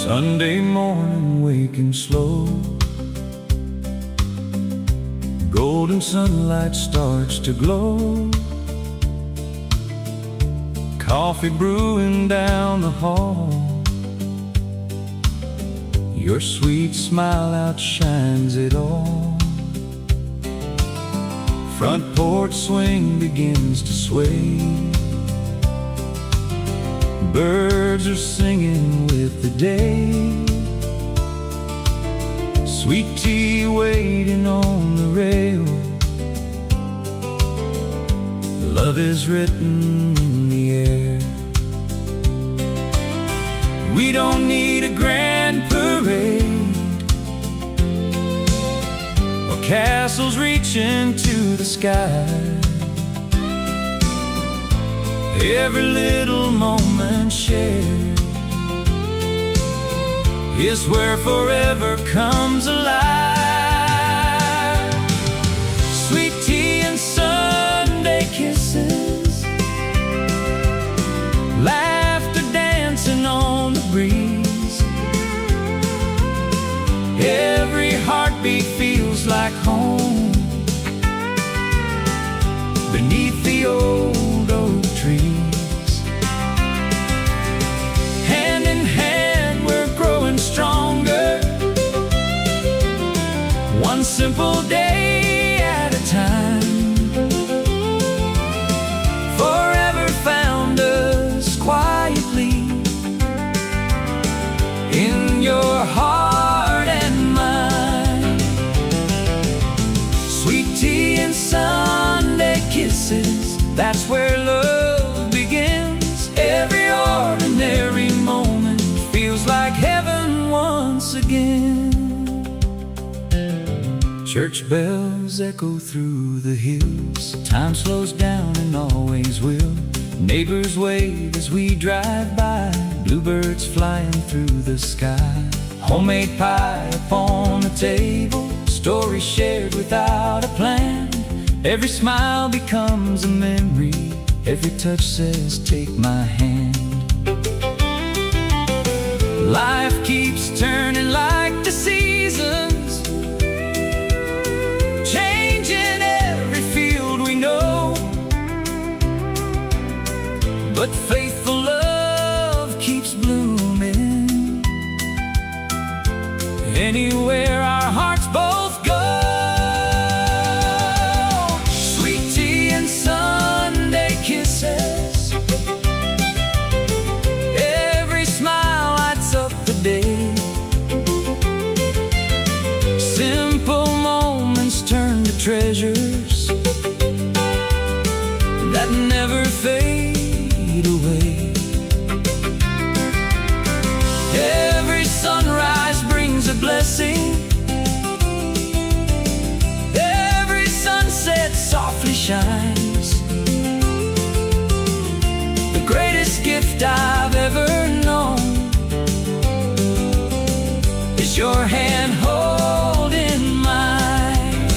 Sunday morning waking slow, golden sunlight starts to glow. Coffee brewing down the hall, your sweet smile outshines it all. Front porch swing begins to sway, birds are singing with the day. Sweet tea waiting on the rail, love is written in the air. We don't need a grand parade or castles reaching to the sky. Every little moment shared is where forever comes alive. Sweet tea and Sunday kisses, laughter dancing on the breeze. Every heartbeat feels like home beneath the old oak trees. Hand in hand we're growing stronger, one simple day at a time. Forever found us quietly in your heart and mine. Sweet tea and Sunday kisses, that's where love begins. Every ordinary moment feels like heaven once again. Church bells echo through the hills, time slows down and always will. Neighbors wave as we drive by, bluebirds flying through the sky. Homemade pie upon the table, stories shared without a plan. Every smile becomes a memory, every touch says take my hand. Life keeps turning like the seasons, changing every field we know. But faithful love keeps blooming anywhere our hearts both go. Sweet tea and Sunday kisses, every smile lights up the day. Simple moments turn to treasures that never fade away. Every sunrise brings a blessing, every sunset softly shines. The greatest gift I've ever known is your hand holding mine.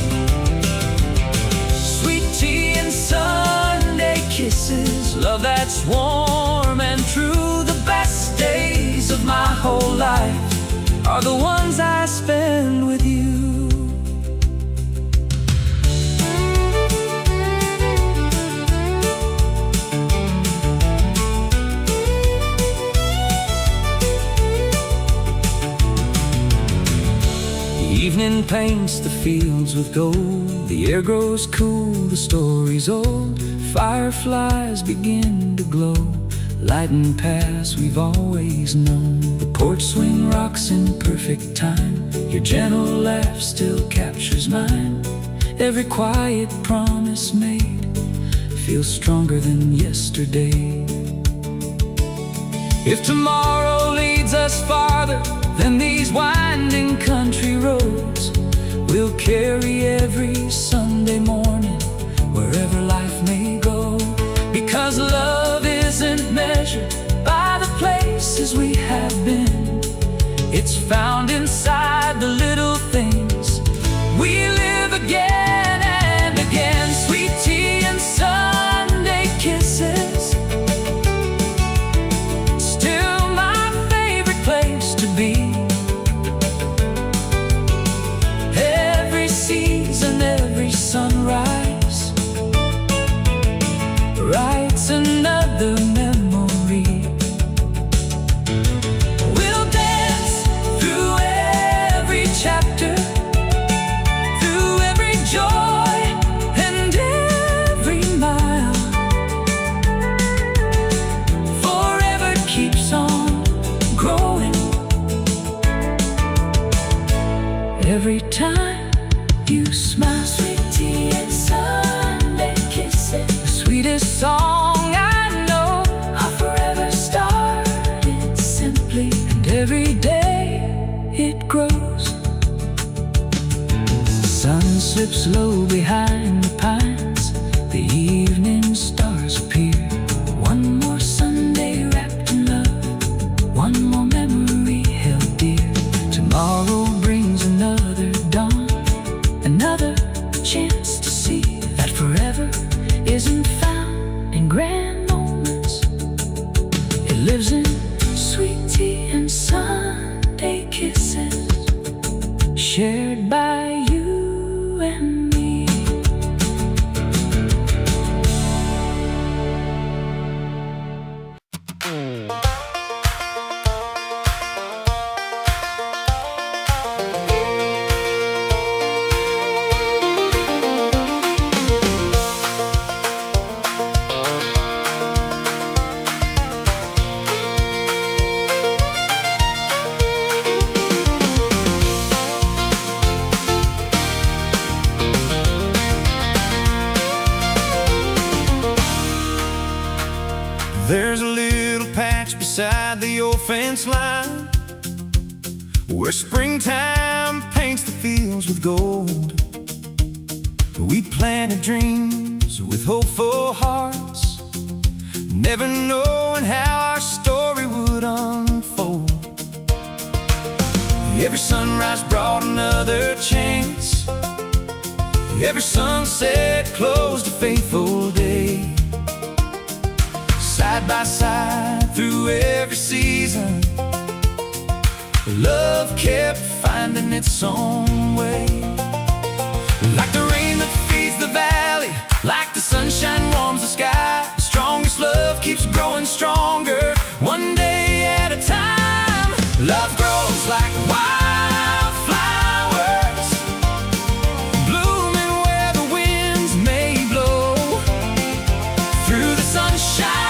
Sweet tea and Sunday kisses, love that's warm and true. The best days of my whole life are the ones I spend with you. The evening paints the fields with gold, the air grows cool, the story's old. Fireflies begin to glow, lighting paths we've always known. The porch swing rocks in perfect time, your gentle laugh still captures mine. Every quiet promise made feels stronger than yesterday. If tomorrow leads us farther than these winding country roads, we'll carry every Sunday morning wherever life may go. Because love isn't measured by the places we have been, it's found inside the little things we live again and again. Sweet tea and Sunday kisses, still my favorite place to be. this song I know. Our forever started simply, and every day it grows. The sun slips low behind the pines, the evening stars appear. One more Sunday wrapped in love, one more memory held dear. Tomorrow brings another dawn, another chance to see that forever isn't found in grand moments. It lives in sweet tea and Sunday kisses, shared by you and me. There's a little patch beside the old fence line where springtime paints the fields with gold. We planted dreams with hopeful hearts, never knowing how our story would unfold. Every sunrise brought another chance, every sunset closed a faithful day. Side by side through every season, love kept finding its own way. Like the rain that feeds the valley, like the sunshine warms the sky, the strongest love keeps growing stronger, one day at a time. Love grows like wildflowers, blooming where the winds may blow. Through the sunshine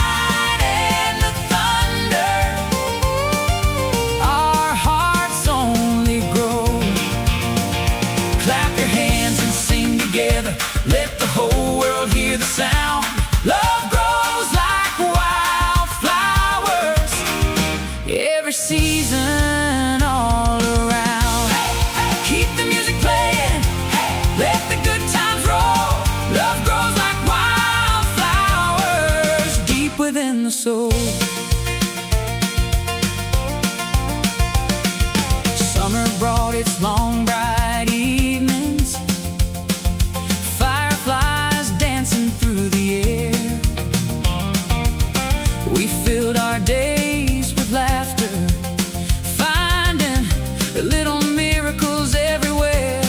together, let the whole world hear the sound. Love grows like wildflowers, every season all around. Keep the music playing, let the good times roll. Love grows like wildflowers, deep within the soul. Summer brought its long bright evenings, through the air. We filled our days with laughter, finding little miracles everywhere.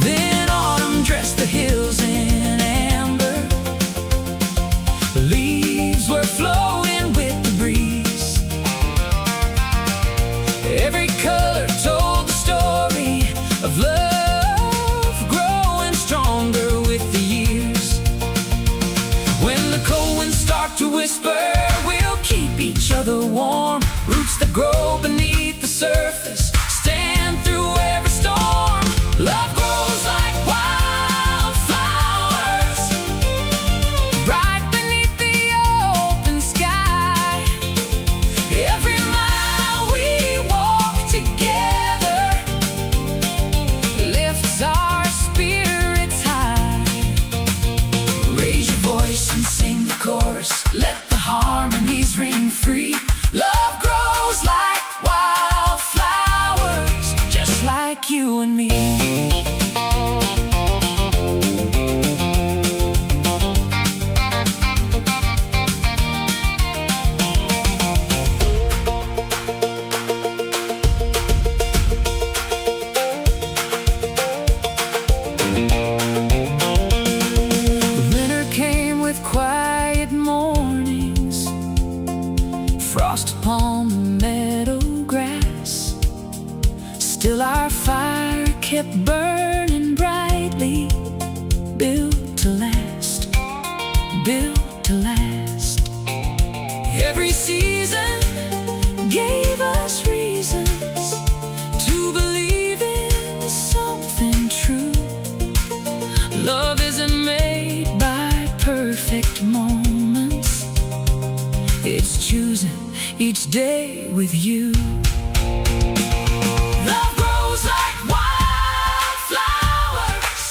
Then autumn dressed the hills in amber, leaves were flowing with the breeze. Every color told the story of love growing stronger with the years. When the cold winds start to whisper, we'll keep each other warm. Roots that grow beneath the surface stand through every storm. Love grows like wildflowers, right beneath the open sky. Every mile we walk together lifts our spirits high. Raise your voice and sing the chorus, let the harmonies ring free. Love grows like wildflowers, just like you and me. Winter came with quiet mornings, frost upon the meadow grass. Still our fire kept burning brightly, built to last, built to last. Every season gave us reasons to believe in something true. Love isn't made by perfection, each day with you. Love grows like wildflowers,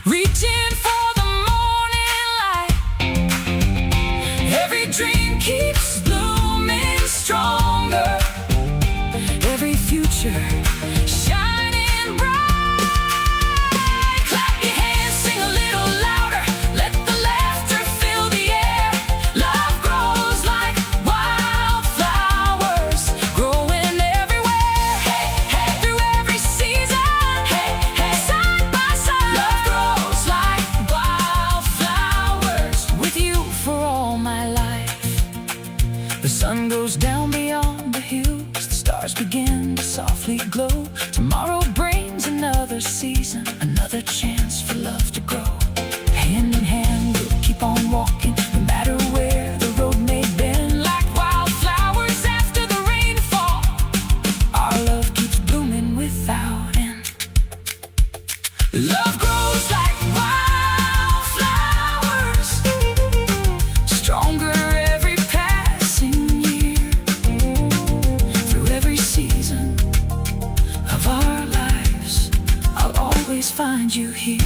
Reaching for the morning light. every dream keeps blooming stronger, Every future shining bright. Clap your hands, sing a little louder, let the laughter fill the air. Love grows like wildflowers, growing everywhere. hey, hey, through every season, hey, hey, side by side. Love grows like wildflowers. With you for all my life. The sun goes down beyond the hills, the stars begin to softly glow. Tomorrow brings another season, another chance for love to grow. Hand in hand we'll keep on walking, no matter where the road may bend. Like wildflowers after the rainfall, Our love keeps blooming without end. love grows like wildflowers, Stronger every passing year. Through every season of our lives, I'll always find you here.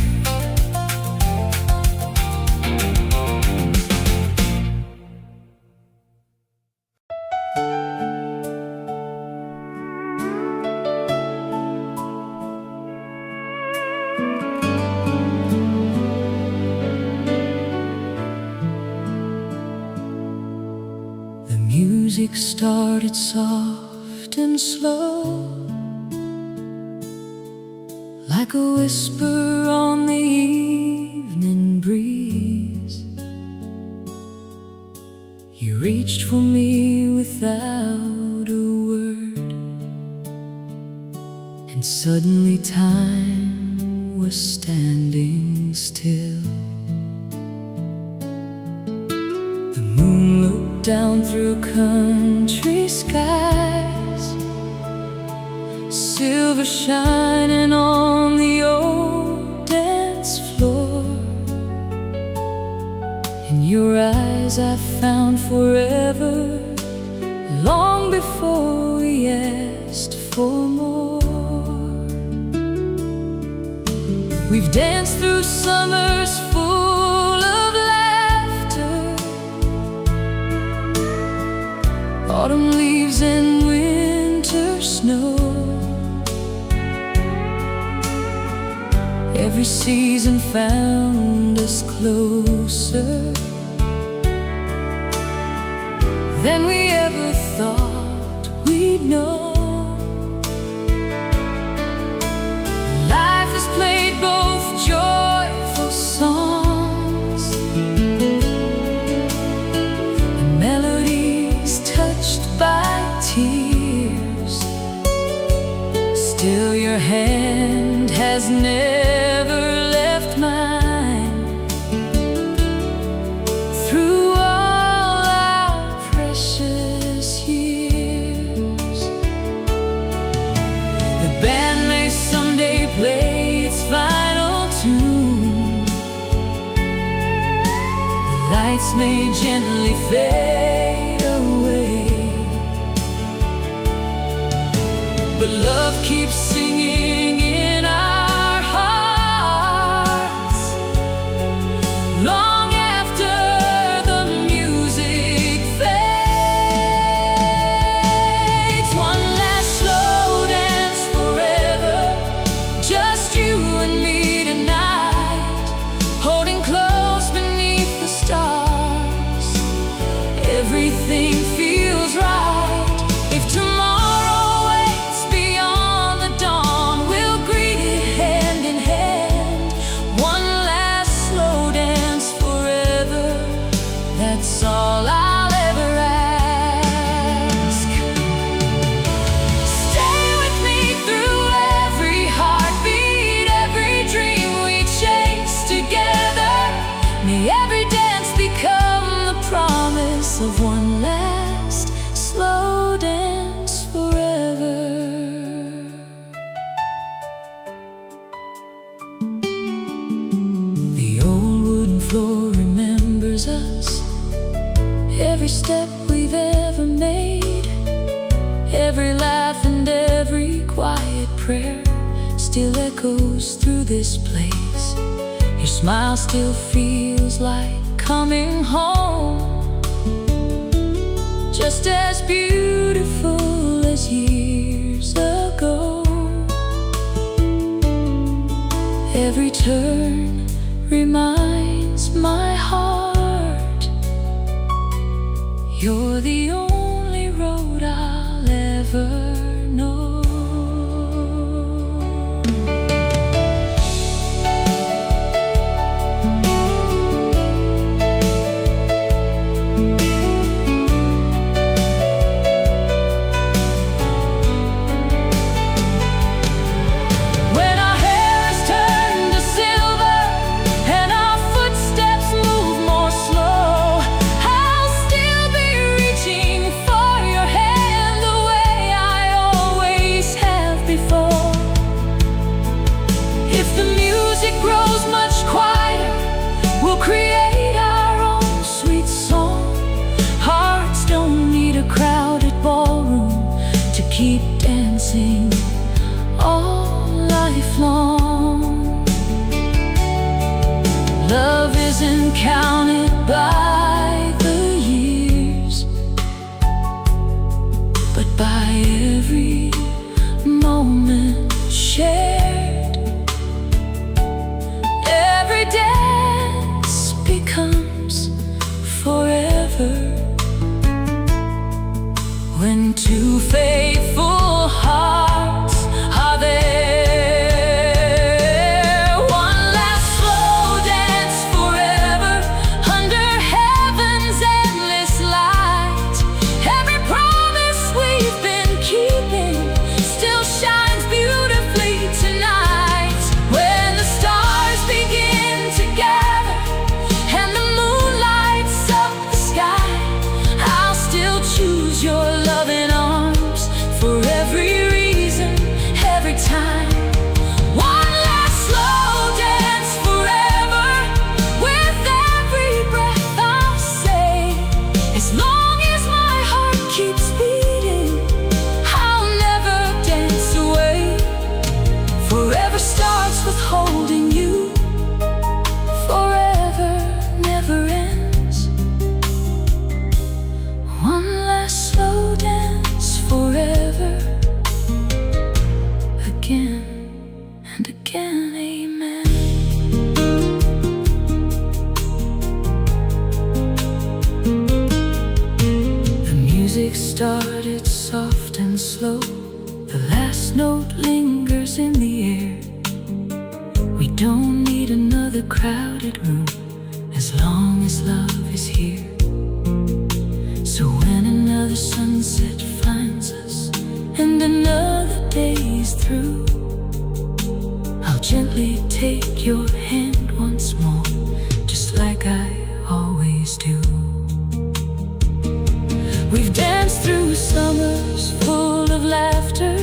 The music started soft and slow, like a whisper on the evening breeze. You reached for me without a word, and suddenly time was standing still. The moon looked down through country skies, silver shining on the old dance floor. In your eyes I found forever, long before we asked for more. We've danced through summers full of laughter, autumn leaves and winter snow. Every season found us closer than we ever thought we'd know. Life has played both joyful songs and melodies touched by tears. Still your hand has never left mine. Through all our precious years, the band may someday play its final tune. The lights may gently fade away, but love keeps singing in our hearts, long after the music fades. One last slow dance forever, just you and me tonight, holding close beneath the stars. Everything feels right. If tomorrow waits beyond the dawn, we'll greet it hand in hand. One last slow dance forever, that's all I'll ever ask. Stay with me through every heartbeat, every dream we chase together. May every dance become the promise of one last slow dance forever. The old wooden floor remembers us, every step we've ever Every laugh and every quiet prayer still echoes through this place. Your smile still feels like coming home, just as beautiful as years ago. Every turn reminds my heart you're the only road I'll ever know. Create our own sweet song. Hearts don't need a crowded ballroom to keep dancing all life long. Love isn't counted by the years, but by every moment shared. Every dance becomes forever when two faithful hearts are there. One last slow dance forever under heaven's endless light. Every promise we've been keeping still shines beautifully tonight. When the stars begin to gather and the moon lights up the sky, I'll still choose your loving arms for every reason, every time. One last slow dance forever with every breath I'll say. As long as my heart keeps beating, I'll never dance away. Forever starts with holding you. Forever never ends. One last slow dance forever, again and again, amen. The music started soft and slow. The last note lingers in the air. We don't need another crowded room as long as love is here. So when another sunset finds us and another day is through, I'll gently take your hand once more, just like I always do. We've danced through summers full of laughter,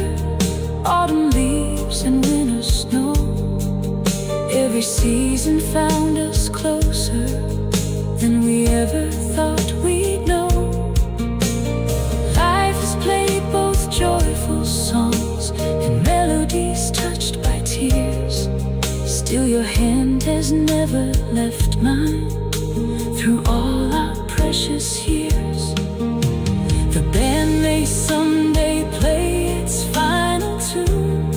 autumn leaves and winter snow. Every season found us closer than we ever thought we'd know. Life has played both joyful songs and melodies touched by tears. Still your hand has never left mine through all our precious years. The band may someday play its final tune.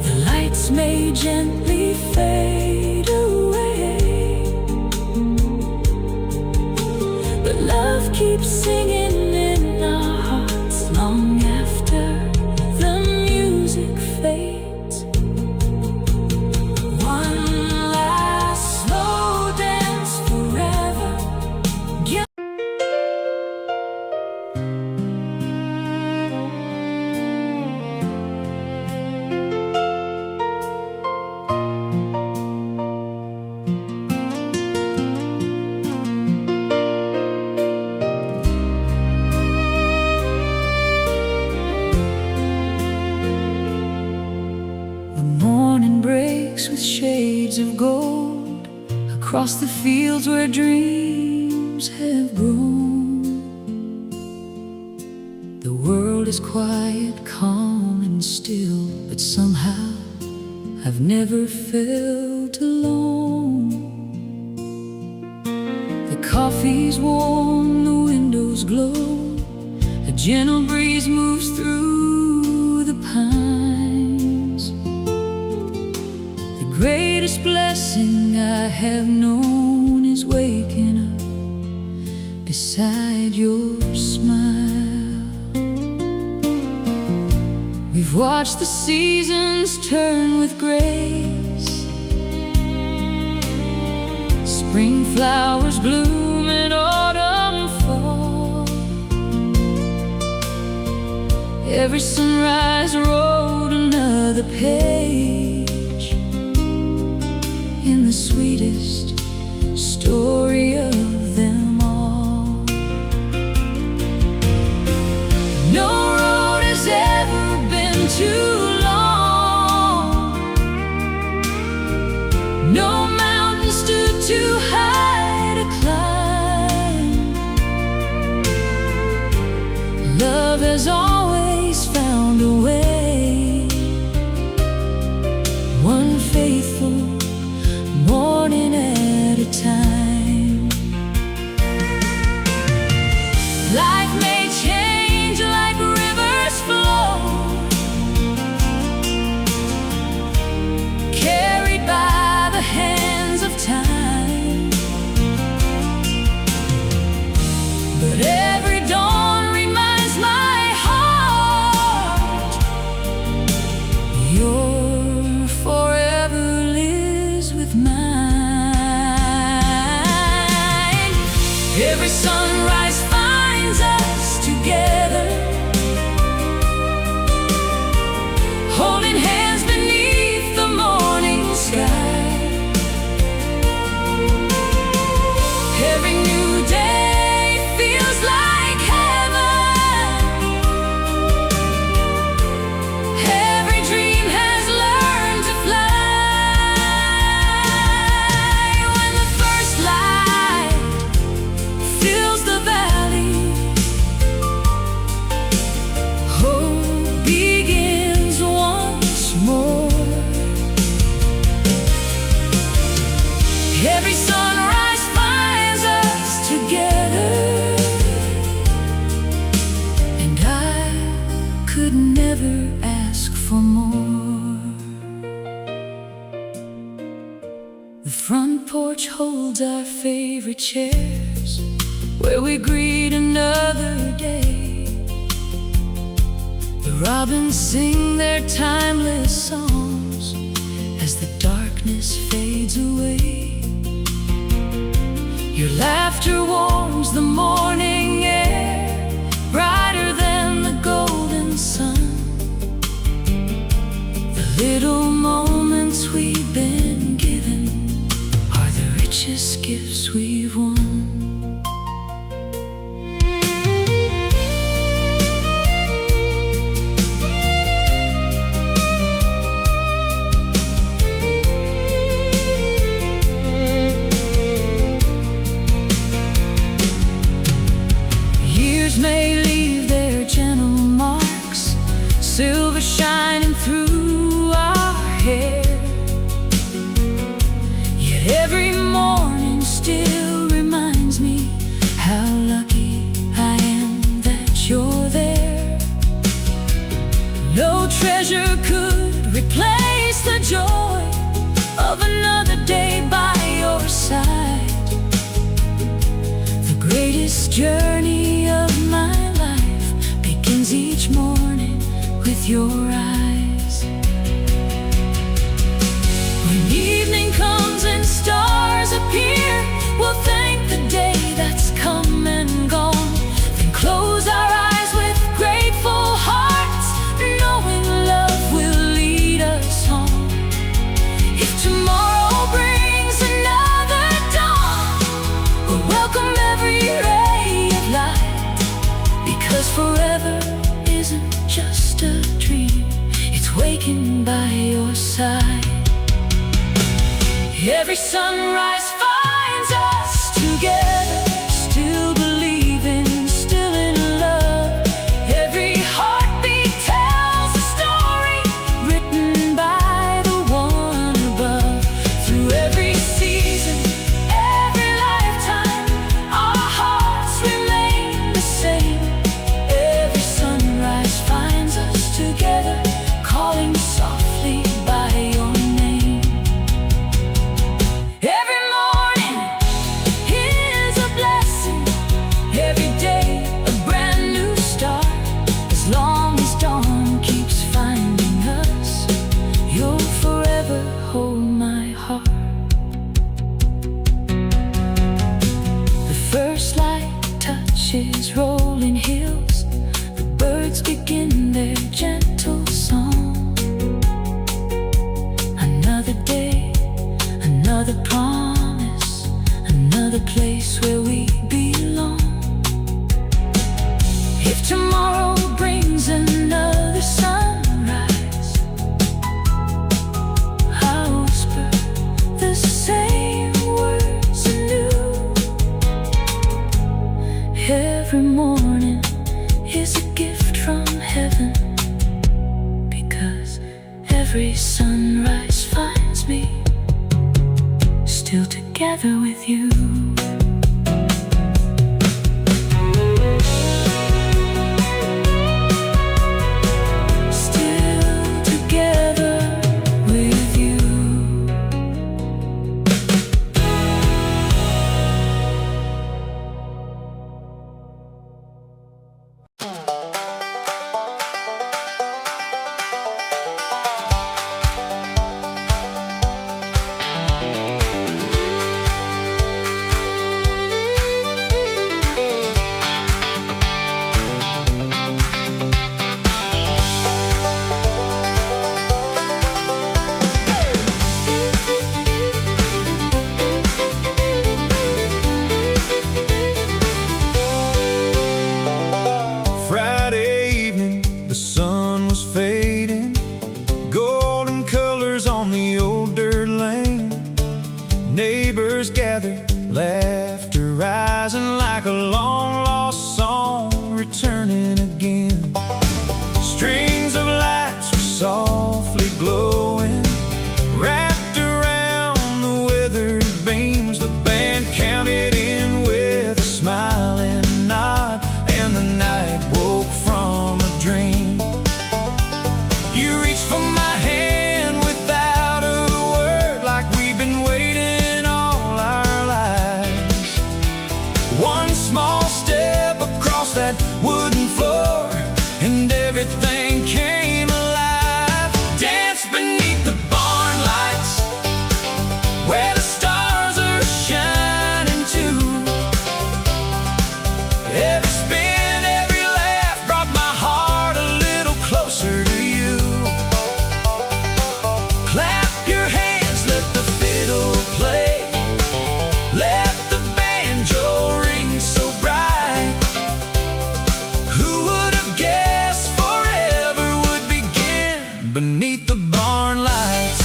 The lights may gently fade away, but love keeps singing in our hearts long after the music fades. One last slow dance forever. With shades of gold across the fields where dreams have grown. world is quiet, calm and still, but somehow I've never felt alone. The coffee's warm, the windows glow, a gentle breeze moves through the pines. The greatest blessing I have known is waking up beside your smile. We've watched the seasons turn with grace, spring flowers bloom and autumn fall. Every sunrise wrote another page in the sweetest story of them all. No road has ever been too long, no mountain stood too high to climb. Love has always found a way, one faithful morning at a time. Life may change like rivers flow, carried by the hands of time. But every dawn reminds my heart your forever lives with mine. Every sunrise finds us together, holding hands beneath the morning sky. Every new day feels like heaven, every dream has learned to fly. When the first light fills the valley, hope begins once more. Every sunrise finds us together, and I could never ask for more. The front porch holds our favorite chairs, where we greet another day. The robins sing their timeless songs as the darkness fades away. Your laughter warms the morning air, brighter than the golden sun. The little moments we've been given are the richest gifts we've won. Years may leave their gentle marks, silver shining through our hair. Yet every morning still reminds me how lucky I am that you're there. No treasure could replace the joy of another day by your side. The greatest journey of my life begins each morning with your eyes. When evening comes and stars appear, we'll thank the day that's come and gone, then close our eyes with grateful hearts, knowing love will lead us home. If tomorrow brings another dawn, we'll welcome every ray of light, because forever isn't just a dream, it's waking by your side. Every sunrise finds us together, still believing, still in love. Every heart another promise, another place where we belong. If tomorrow brings another sunrise, I'll whisper the same words anew. Every morning is a gift from heaven, because every sunrise finds me still together with you. Neighbors gather, laughter rising like a long-lost song returning again. Strings of lights were softly glowing, wrapped around the weathered beams. The band counted in with a smiling nod, and the night woke from a dream. You reached for my hand without a word, like we've been waiting one small step across that wooden floor, and everything came alive. Dance beneath the barn lights, where the stars are shining too. Every spin, every laugh brought my heart a little closer to you. Clap your hands, let the fiddle play, let the banjo ring so bright. Who would have guessed forever would begin beneath the barn lights?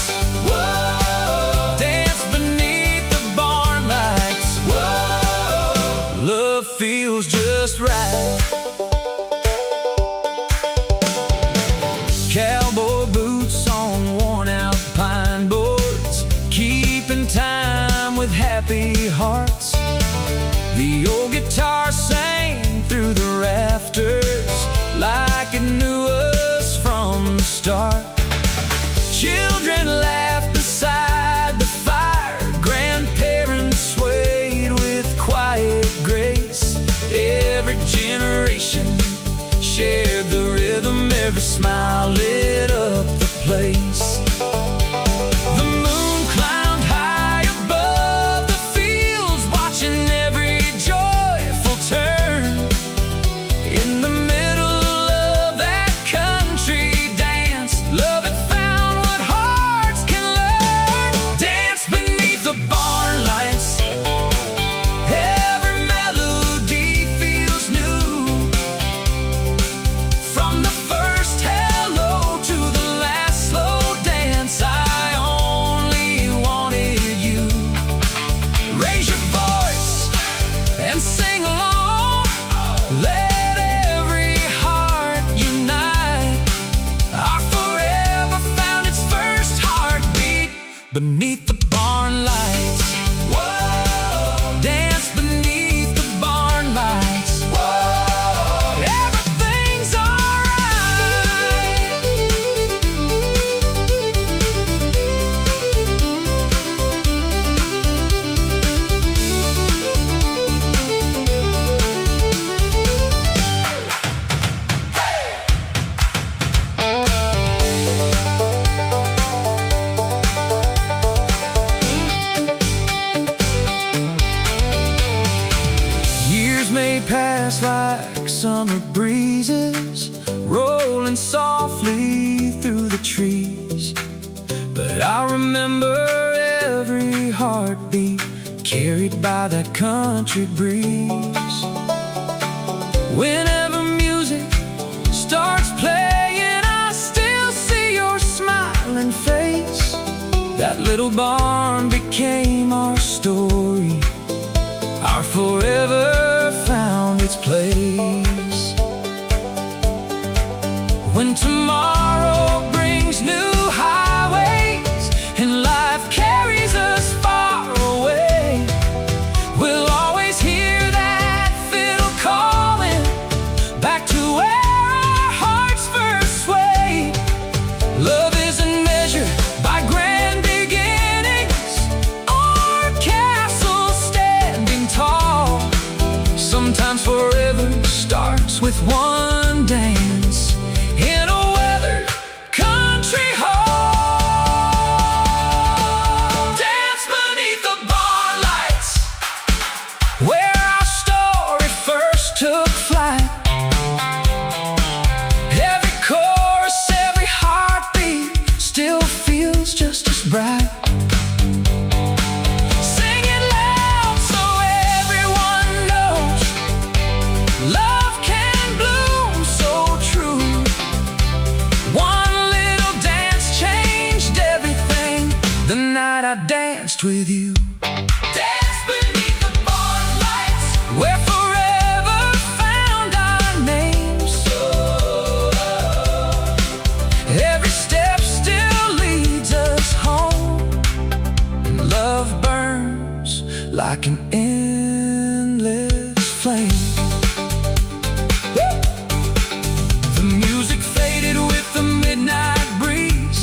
Whoa, dance beneath the barn lights. Whoa, love feels just right. Cowboy boots on worn-out pine boards, keeping time with happy hearts. The old guitar sang through the rafters like it knew us from the start. Children laughed beside the fire, grandparents swayed with quiet grace. Every generation shared the rhythm, every smile lit up the place. The moon climbed high above the fields, watching every joyful turn. In the middle of that country dance, love had found what hearts can learn. Dance beneath the barn lights, every melody feels new. From the first hello to the last slow dance, I only wanted you. Raise your voice and sing along, let every heart unite. Our forever found its first heartbeat beneath the barn lights. Whoa, dance beneath the barn lights. Whoa, everything's Years may pass like summer breezes, rolling softly through the trees, but I remember every heart heartbeat, carried by that country breeze. Whenever music starts playing, I still see your smiling face. That little barn became our story. Our forever found its place. When tomorrow brings new highways and life carries us far away, we'll always hear that fiddle calling back to where our hearts first swayed. Love isn't measured by grand beginnings or castles standing tall. Sometimes forever starts with one dance in a weathered country hall. Dance beneath the barn lights, where our story first took flight. Every chorus, every heartbeat still feels just as bright. Sing it loud so everyone knows love can bloom so true. One little dance changed everything the night I danced with you. Dance beneath the barn lights, where forever found our names. Every step still leads us home, and love burns like an endless flame. The music faded with the midnight breeze.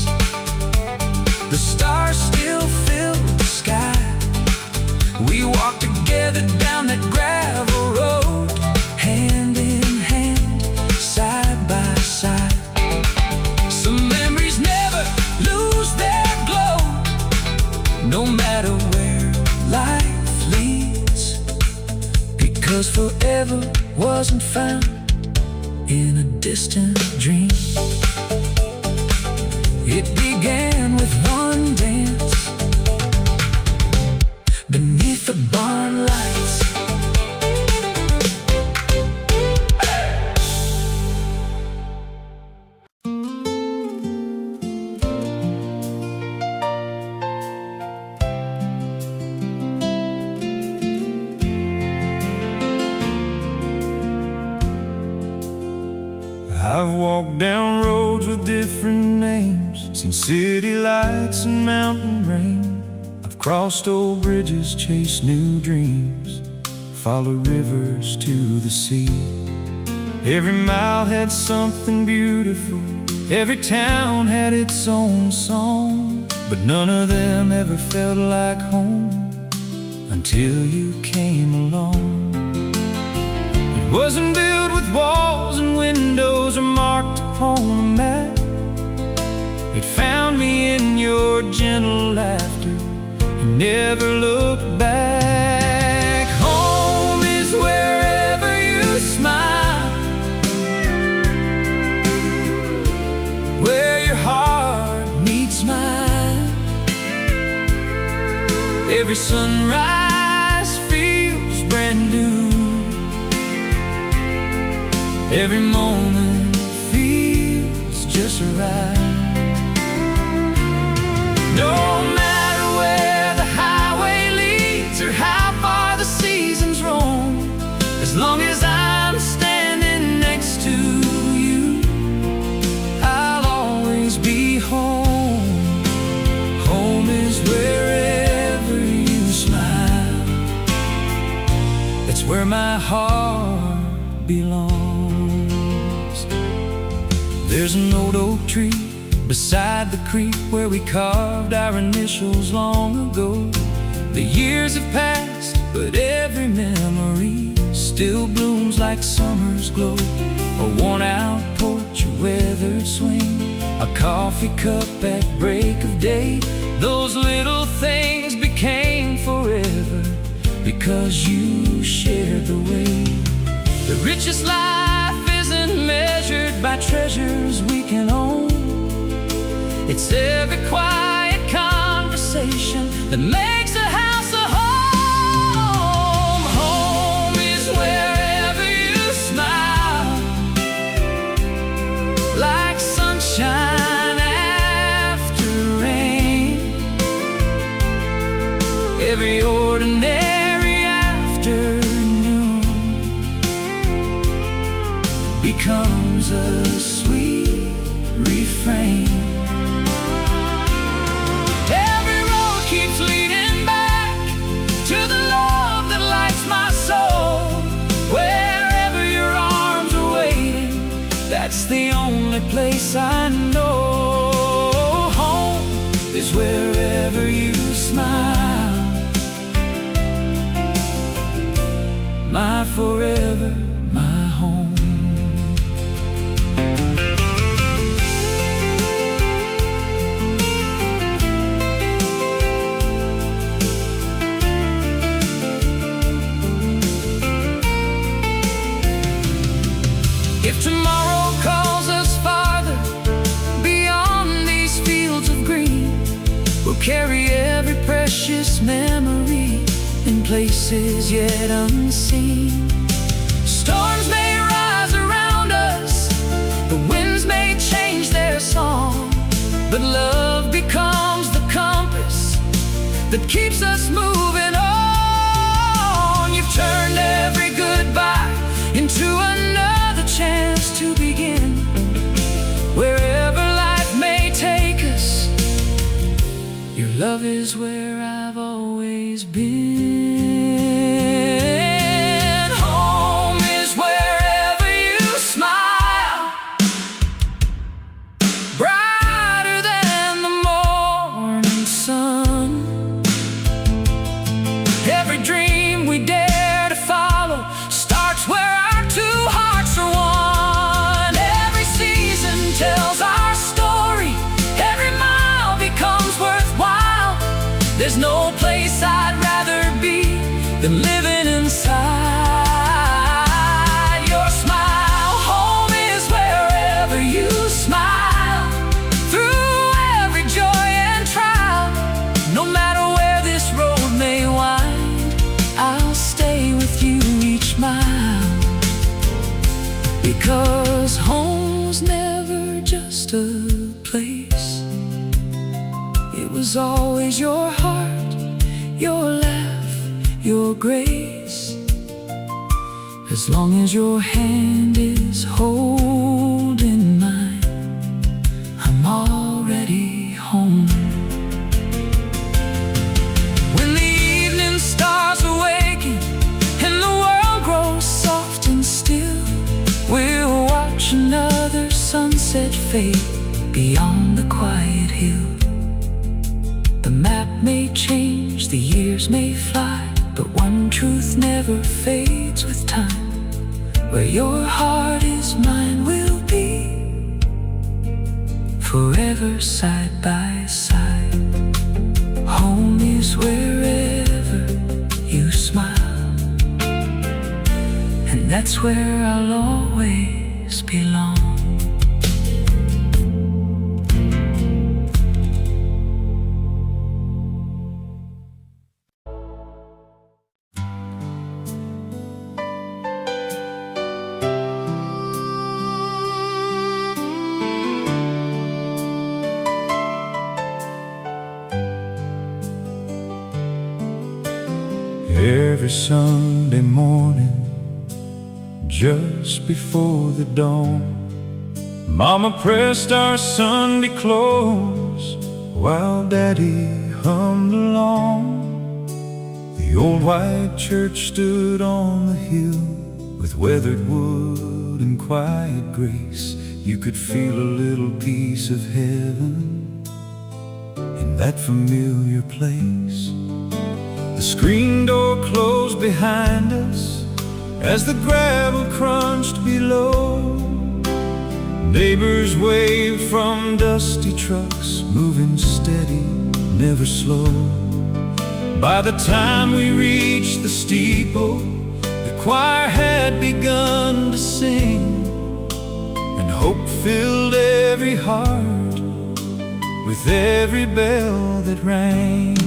The stars still filled the sky. We walked together down that gravel road, hand in hand, side by side. Some memories never lose their glow, no matter where life leads, because forever wasn't found in a distant dream. It began with one dance beneath the barn lights. I've walked down roads with different names, seen city lights and mountain rain. I've crossed old bridges, chased new dreams, followed rivers to the sea. Every mile had something beautiful, every town had its own song, but none of them ever felt like home until you came along. It wasn't built with walls and windows or marked upon a map. It found me in your gentle laughter. You never looked back. Home is wherever you smile, where your heart meets mine. Every sunrise feels brand new. Every moment feels just right. No matter where the highway leads or how far the seasons roam, as long as I'm standing next to you, I'll always be home. Home is wherever you smile. That's where my heart belongs. There's an old oak tree beside the creek where we carved our initials long ago. The years have passed, but every memory still blooms like summer's glow. A worn-out porch, a weathered swing, a coffee cup at break of day. Those little things became forever because you shared the way. The richest life isn't measured by treasures we can own. It's every quiet conversation that makes a every ordinary afternoon becomes a sweet refrain. Every road keeps leading back to the love that lights my soul. Wherever your arms are waiting, that's the only place I know. Home is wherever you smile, my forever, my home. If tomorrow calls us farther beyond these fields of green, we'll carry every precious memory in places yet unseen. Storms may rise around us, the winds may change their song, but love becomes the compass that keeps us moving on. You've turned every goodbye into another chance to begin. Wherever life may take us, your love is where I've always been. Home is wherever you smile, brighter than the morning sun. Every dream we dare to follow starts where our two hearts are one. Every season tells our story, every mile becomes worthwhile. There's no place I'd rather be than living inside your smile. Home is wherever you smile, through every joy and trial. No matter where this road may wind, I'll stay with you each mile. Because home's never just a place, it was always your heart, your laugh, your grace. As long as your hand is holding mine, I'm already home. When the evening stars awaken and the world grows soft and still, we'll watch another sunset fade beyond the quiet hill. The map may change, the years may fly, but one truth never fades with time. Where your heart is, mine will be, forever side by side. Home is wherever you smile, and that's where I'll always belong. Every Sunday morning, just before the dawn, Mama pressed our Sunday clothes while Daddy hummed along. The old white church stood on the hill with weathered wood and quiet grace. You could feel a little piece of heaven in that familiar place. The screen door closed behind us as the gravel crunched below. Neighbors waved from dusty trucks, moving steady, never slow. By the time we reached the steeple, the choir had begun to sing, and hope filled every heart with every bell that rang.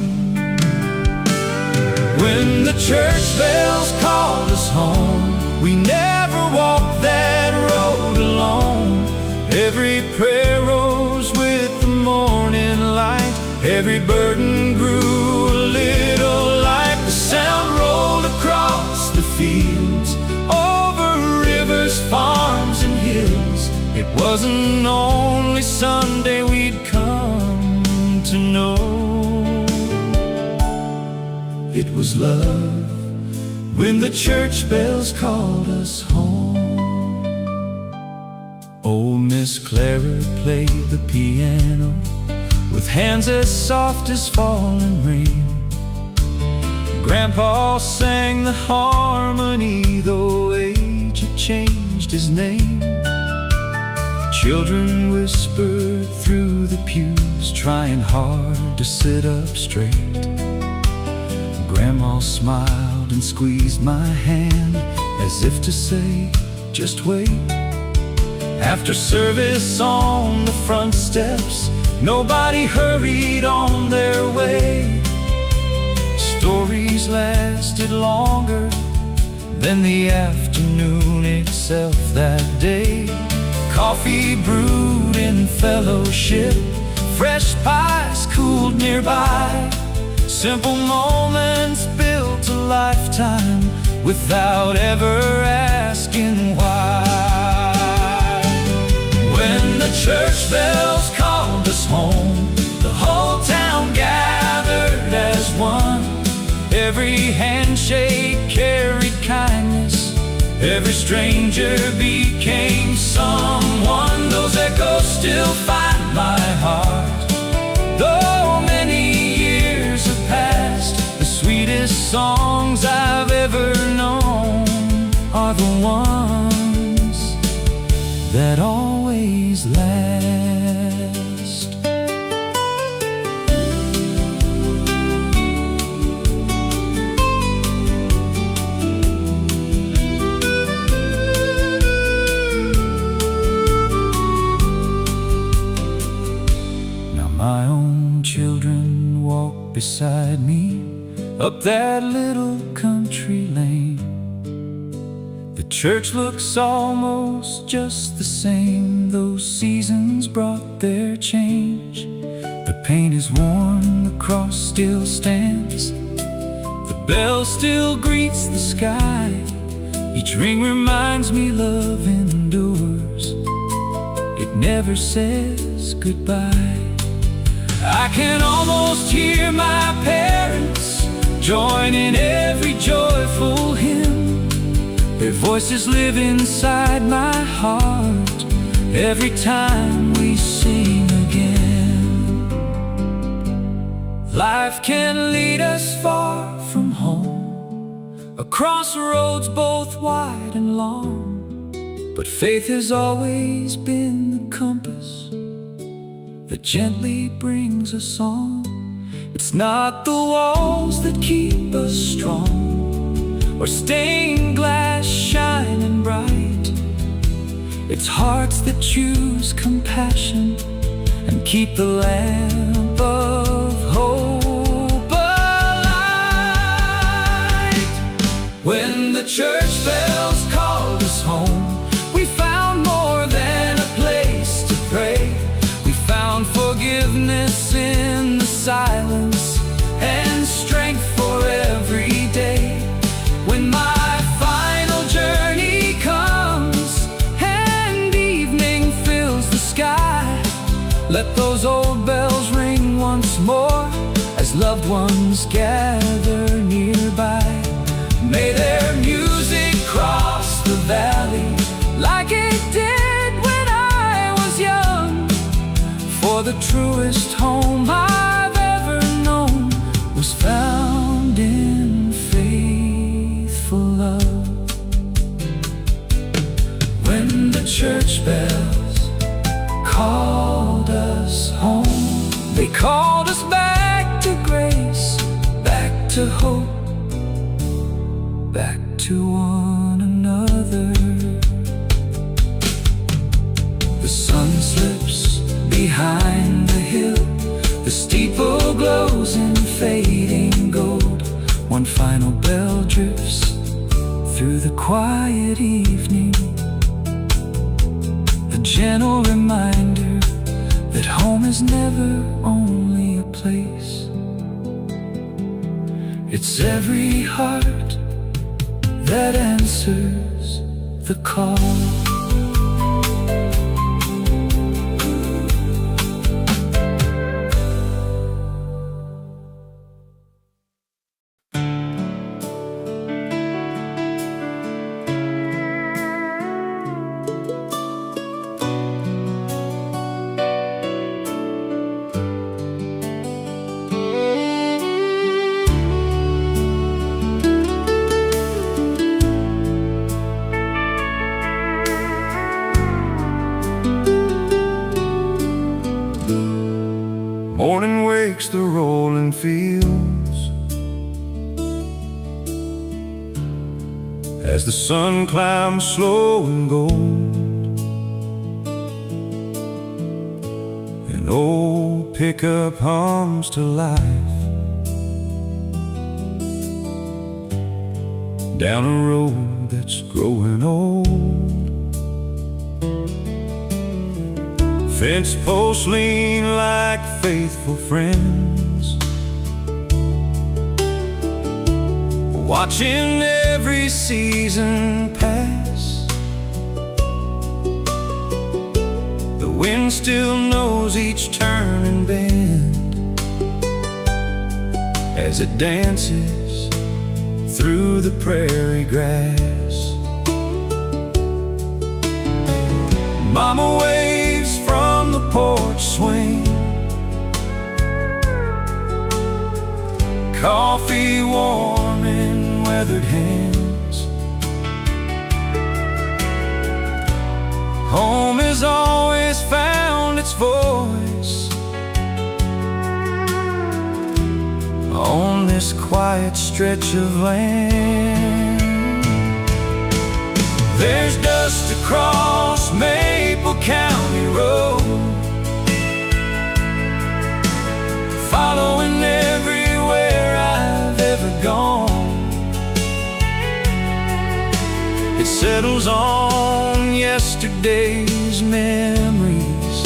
When the church bells called us home, we never walked that road alone. Every prayer rose with the morning light, every burden grew a little it was love when the church bells called us home. Old Miss Clara played the piano with hands as soft as falling rain. Grandpa sang the harmony, though age had changed his name. Children whispered through the pews, trying hard to sit up straight. Grandma smiled and squeezed my hand, as if to say, just wait. After service on the front steps, nobody hurried on their way. Stories lasted longer than the afternoon itself that day. Coffee brewed in fellowship, fresh pies cooled nearby. Simple moments built a lifetime without ever asking why. When the church bells called us home, the whole town gathered as one. Every handshake carried kindness, every stranger became someone. Those echoes still find my heart. Though many years have passed, the sweetest songs I've ever known are the ones that always last. Now my own children walk beside me up that little country lane. The church looks almost just the same. Those seasons brought their change. The paint is worn, the cross still stands, the bell still greets the sky. Each ring reminds me love endures, it never says goodbye. I can almost hear my parents join in every joyful hymn. Their voices live inside my heart every time we sing again. Life can lead us far from home, across roads both wide and long, but faith has always been the compass that gently brings us on. It's not the walls that keep us strong, or stained glass shining bright. It's hearts that choose compassion and keep the lamp of hope alight. When the church bells called us home, we found more than a place to pray. We found forgiveness in the silence and strength for every day. When my final journey comes and evening fills the sky, let those old bells ring once more as loved ones gather nearby. May their music cross the valley like it did when I was young. For the truest home I've ever known was found in faithful love. When the church bells called us home, they called us back to grace, back to hope, back to one another. The sun slips behind the hill, the steeple glows in fading gold. One final bell drifts through the quiet evening, a gentle reminder that home is never only a place. It's every heart that answers the call. as the sun climbs slow and gold. An old pickup hums to life down a road that's growing old. Fence posts lean like faithful friends, watching every season pass. The wind still knows each turn and bend as it dances through the prairie grass. Mama waves from the porch swing, coffee warm in weathered hands. Home has always found its voice on this quiet stretch of land. There's dust across Maple County Road, following everywhere I've ever gone. It settles on yesterday's memories,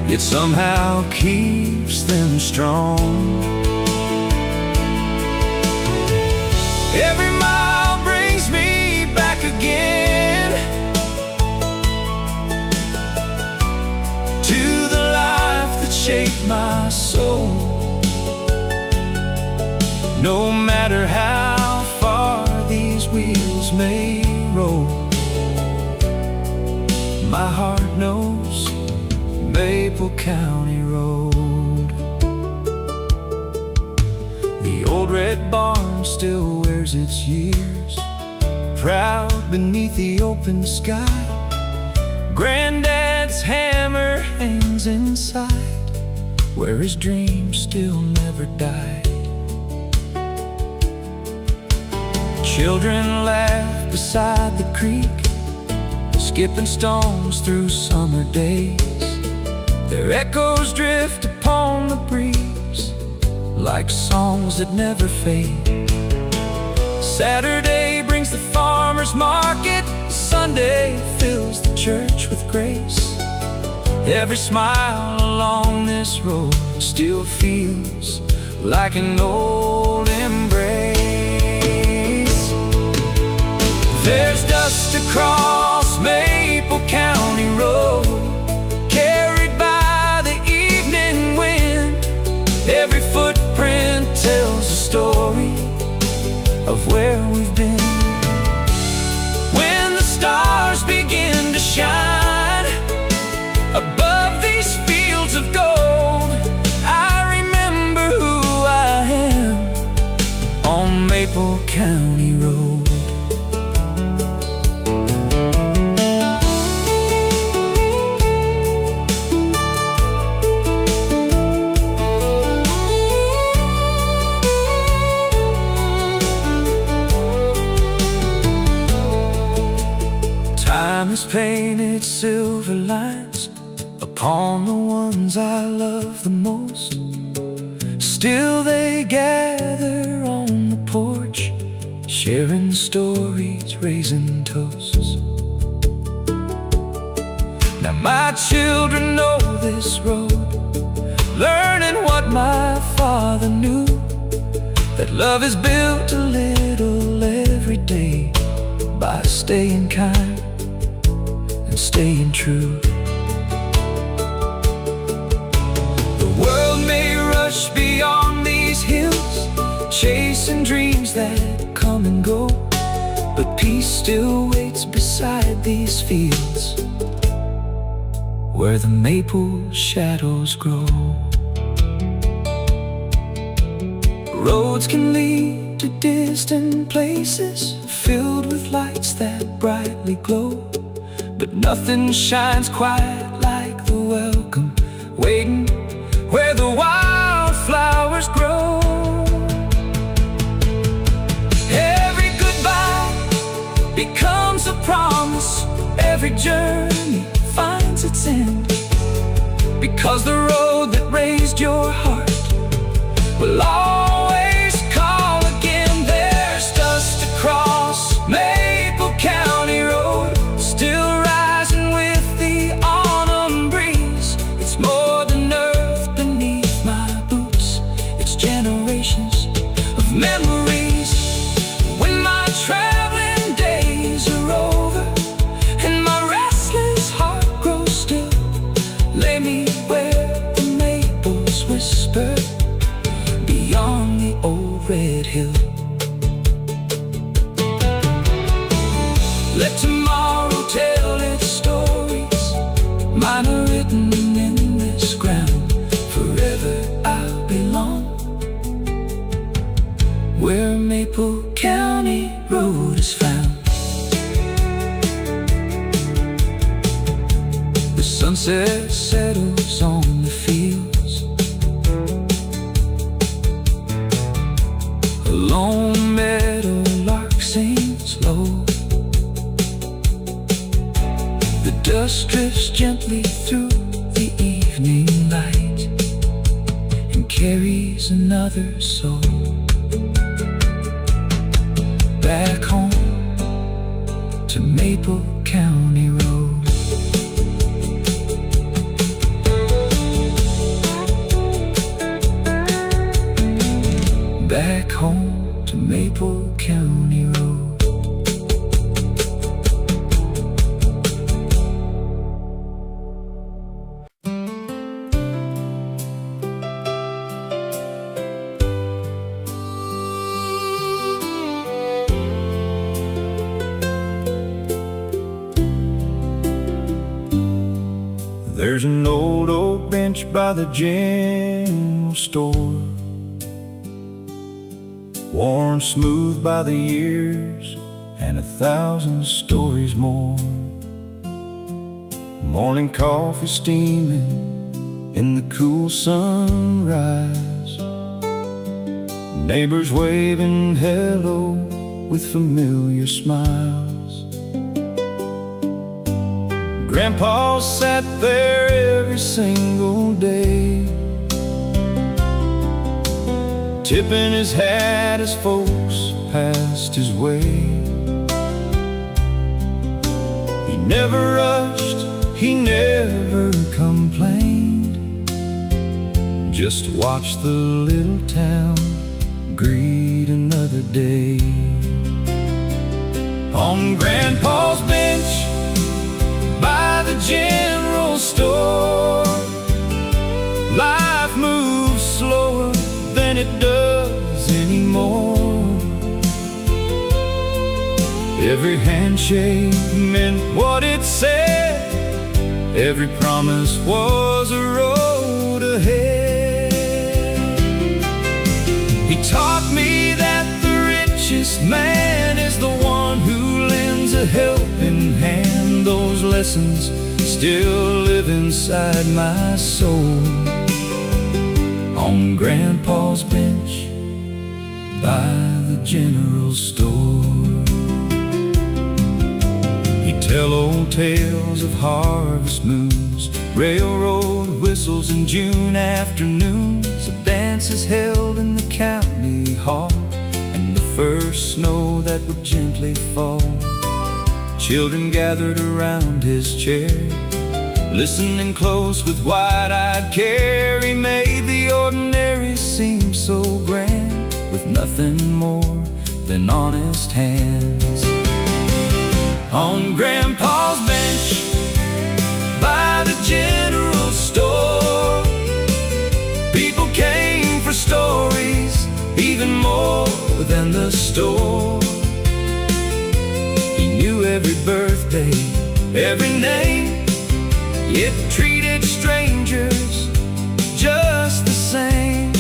yet somehow keeps them strong. Every mile brings me back again to the life that shaped my soul. No matter how far these wheels may roll, my heart knows Maple County Road. The old red barn still wears its years, proud beneath the open sky. Granddad's hammer hangs inside, where his dreams still never died. Children laugh beside the creek, skipping stones through summer days. Their echoes drift upon the breeze like songs that never fade. Saturday brings the farmer's market, Sunday fills the church with grace. Every smile along this road still feels like an old embrace. There's dust across Maple County Road, carried by the evening wind. Every footprint tells a story of where we've been. When the stars begin to shine above these fields of gold, I remember who I am on Maple County Road. Time has painted silver lines upon the ones I love the most. Still they gather on the porch, sharing stories, raising toasts. Now my children know this road, learning what my father knew, that love is built a little every day by staying kind and staying true. The world may rush beyond these hills, chasing dreams that come and go, but peace still waits beside these fields where the maple shadows grow. Roads can lead to distant places filled with lights that brightly glow, but nothing shines quite like the welcome waiting where the wildflowers grow. journey finds its end, because the road that raised your heart will always call again. There's dust across Maple County Road, still rising with the autumn breeze. It's more than earth beneath my boots, it's generations of memories. When my traveling days are over and my restless heart grows still, lay me where the maples whisper beyond the old red hill. Let tomorrow tell its stories, mine are written in this ground. Forever I'll belong where Maple County Road is found. The sunset settles on the fields, a lone meadow lark sings low. The dust drifts gently through the evening light and carries another soul back home to Maple County Road. Back home to Maple County Road. There's an old oak bench by the general store, worn smooth by the years and 1,000 stories more. Morning coffee steaming in the cool sunrise, neighbors waving hello with familiar smiles. Grandpa sat there every single day, tipping his hat as folks passed his way. He never rushed, he never complained, just watched the little town greet another day. On Grandpa's bench by the general store, life moves slower than it does anymore. Every handshake meant what it said, every promise was a road ahead. He taught me that the richest man is the one who lends a helping hand. Those lessons still live inside my soul. On Grandpa's bench by the general store, he'd tell old tales of harvest moons, railroad whistles in June afternoons, of dances held in the county hall, and the first snow that would gently fall. Children gathered around his chair, listening close with wide-eyed care. He made the ordinary seem so grand, with nothing more than honest hands. On Grandpa's bench by the general store, people came for stories, even more than the store. He knew every birthday, every name, yet treated strangers just the same.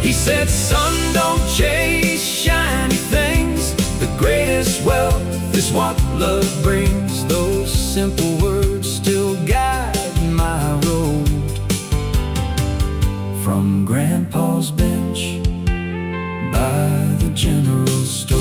He said, son, don't chase shiny things, the greatest wealth is what love brings. Those simple words still guide my road. From Grandpa's bench by the general store.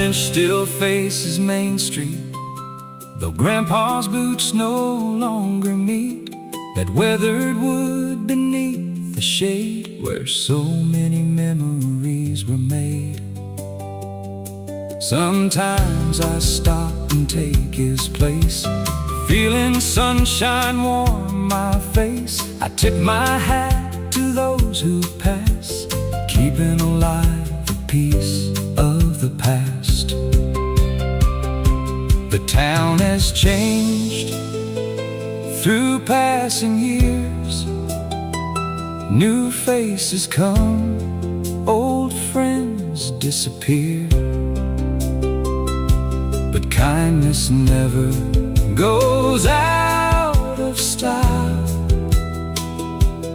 bench still faces Main Street, though Grandpa's boots no longer meet that weathered wood beneath the shade where so many memories were made. Sometimes I stop and take his place, feeling sunshine warm my face. I tip my hat to those who pass, keeping alive a piece of the past. The town has changed through passing years. New faces come, old friends disappear. But kindness never goes out of style.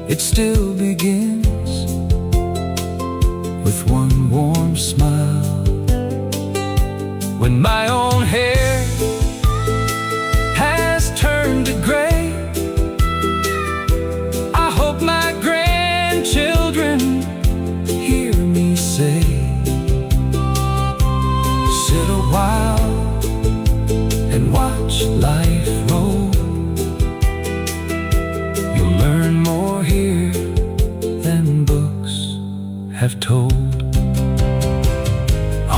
It still begins with one warm smile. When my own hair has turned to gray, I hope my grandchildren hear me say, sit a while and watch life roll. You'll learn more here than books have told.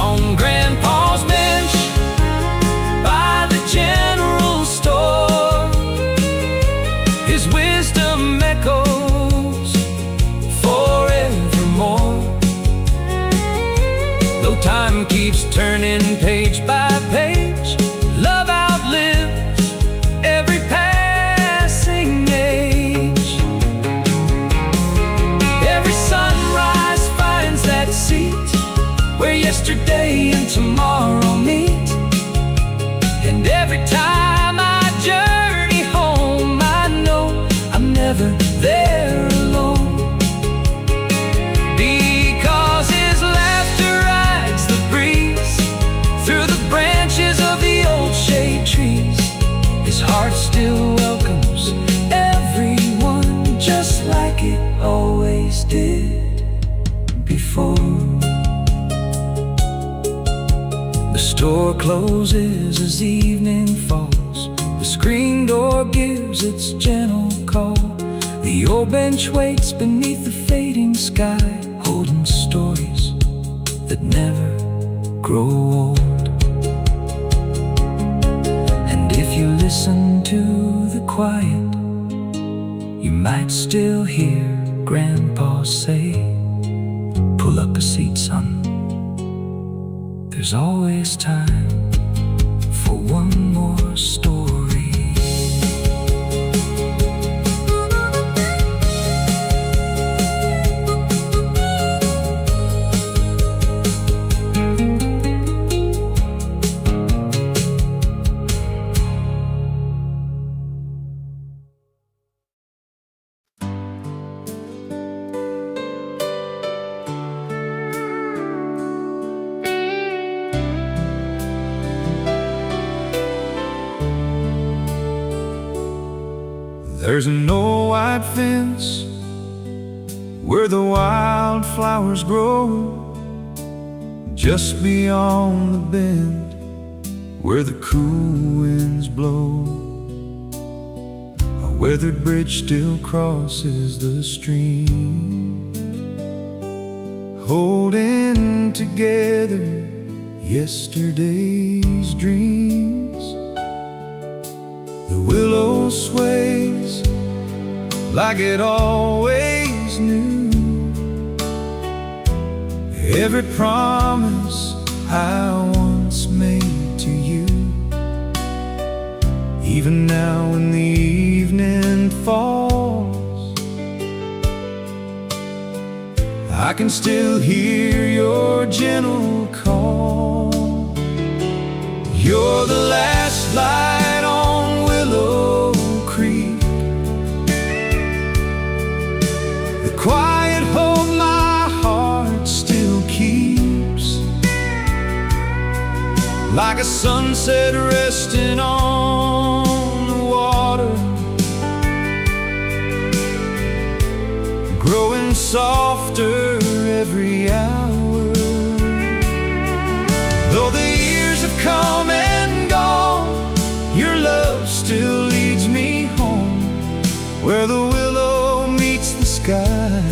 On Grandpa's bench by the general store, his wisdom echoes forevermore. Though time keeps turning page by page, love outlives every passing age. Every sunrise finds that seat where yesterday and tomorrow meet. And every time I journey home, I know I'm never there alone, because his laughter rides the breeze through the branches of the old shade trees. His heart still welcomes everyone, just like it always did before. The store closes as evening falls. The screen door gives its gentle call. The old bench waits beneath the fading sky, holding stories that never grow old. And if you listen to the quiet, you might still hear Grandpa say, pull up a seat, son. There's always time for one more story. There's an old white fence where the wildflowers grow, just beyond the bend where the cool winds blow. A weathered bridge still crosses the stream, holding together yesterday's dreams. The willow sways like it always knew every promise I once made to you. Even now when the evening falls, I can still hear your gentle call. You're the last light on Willow Creek, the quiet hope my heart still keeps, like a sunset resting on the water, growing softer every hour. Though the come and gone, your love still leads me home, where the willow meets the sky.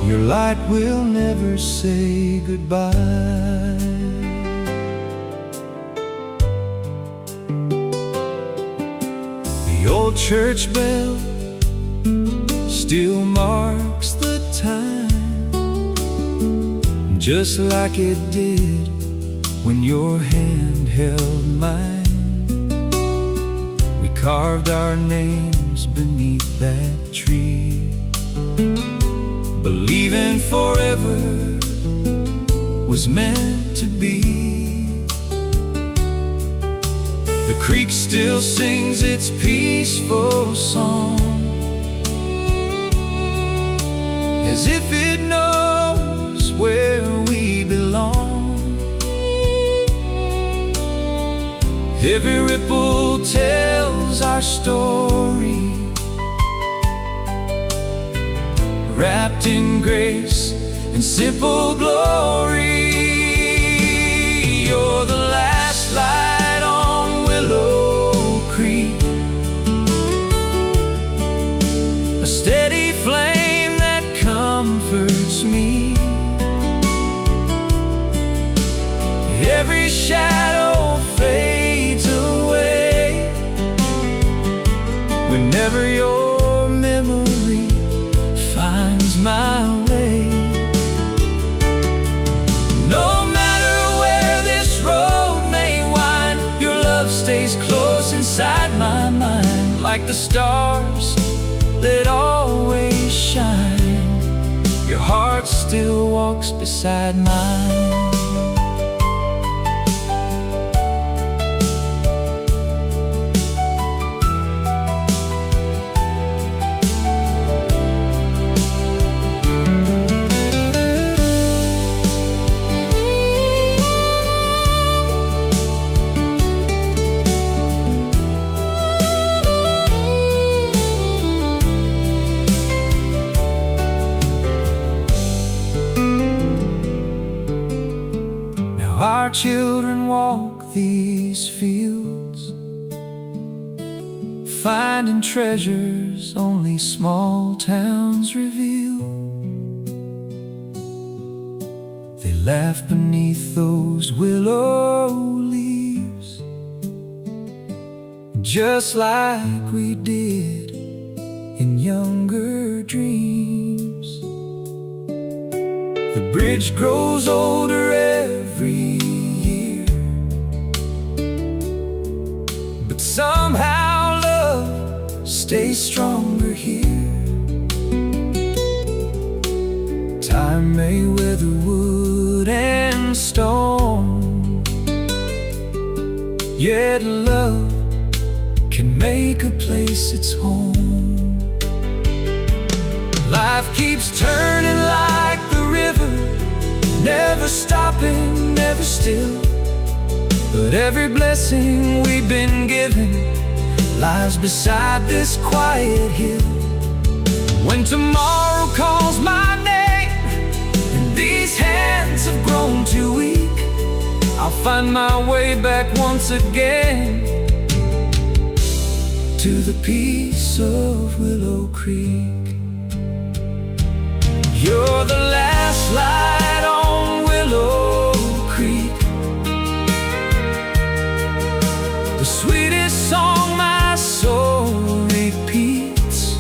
Your light will never say goodbye. The old church bell still marks the time, just like it did when your hand held mine. We carved our names beneath that tree, believing forever was meant to be. The creek still sings its peaceful song, as if it knows where we belong. Every ripple tells our story, wrapped in grace and simple glory. You're the last light on Willow Creek, a steady flame that comforts me. Every shadow fades away whenever your memory finds my way. No matter where this road may wind, your love stays close inside my mind, like the stars that always shine. Your heart still walks beside mine. Our children walk these fields, finding treasures only small towns reveal. They laugh beneath those willow leaves, just like we did in younger dreams. The bridge grows older every year, but somehow love stays stronger here. Time may weather wood and stone, yet love can make a place its home. Life keeps turning like the river, never stopping, never still. But every blessing we've been given lies beside this quiet hill. When tomorrow calls my name and these hands have grown too weak, I'll find my way back once again to the peace of Willow Creek. You're the last light on Willow Creek, the sweetest song my soul repeats,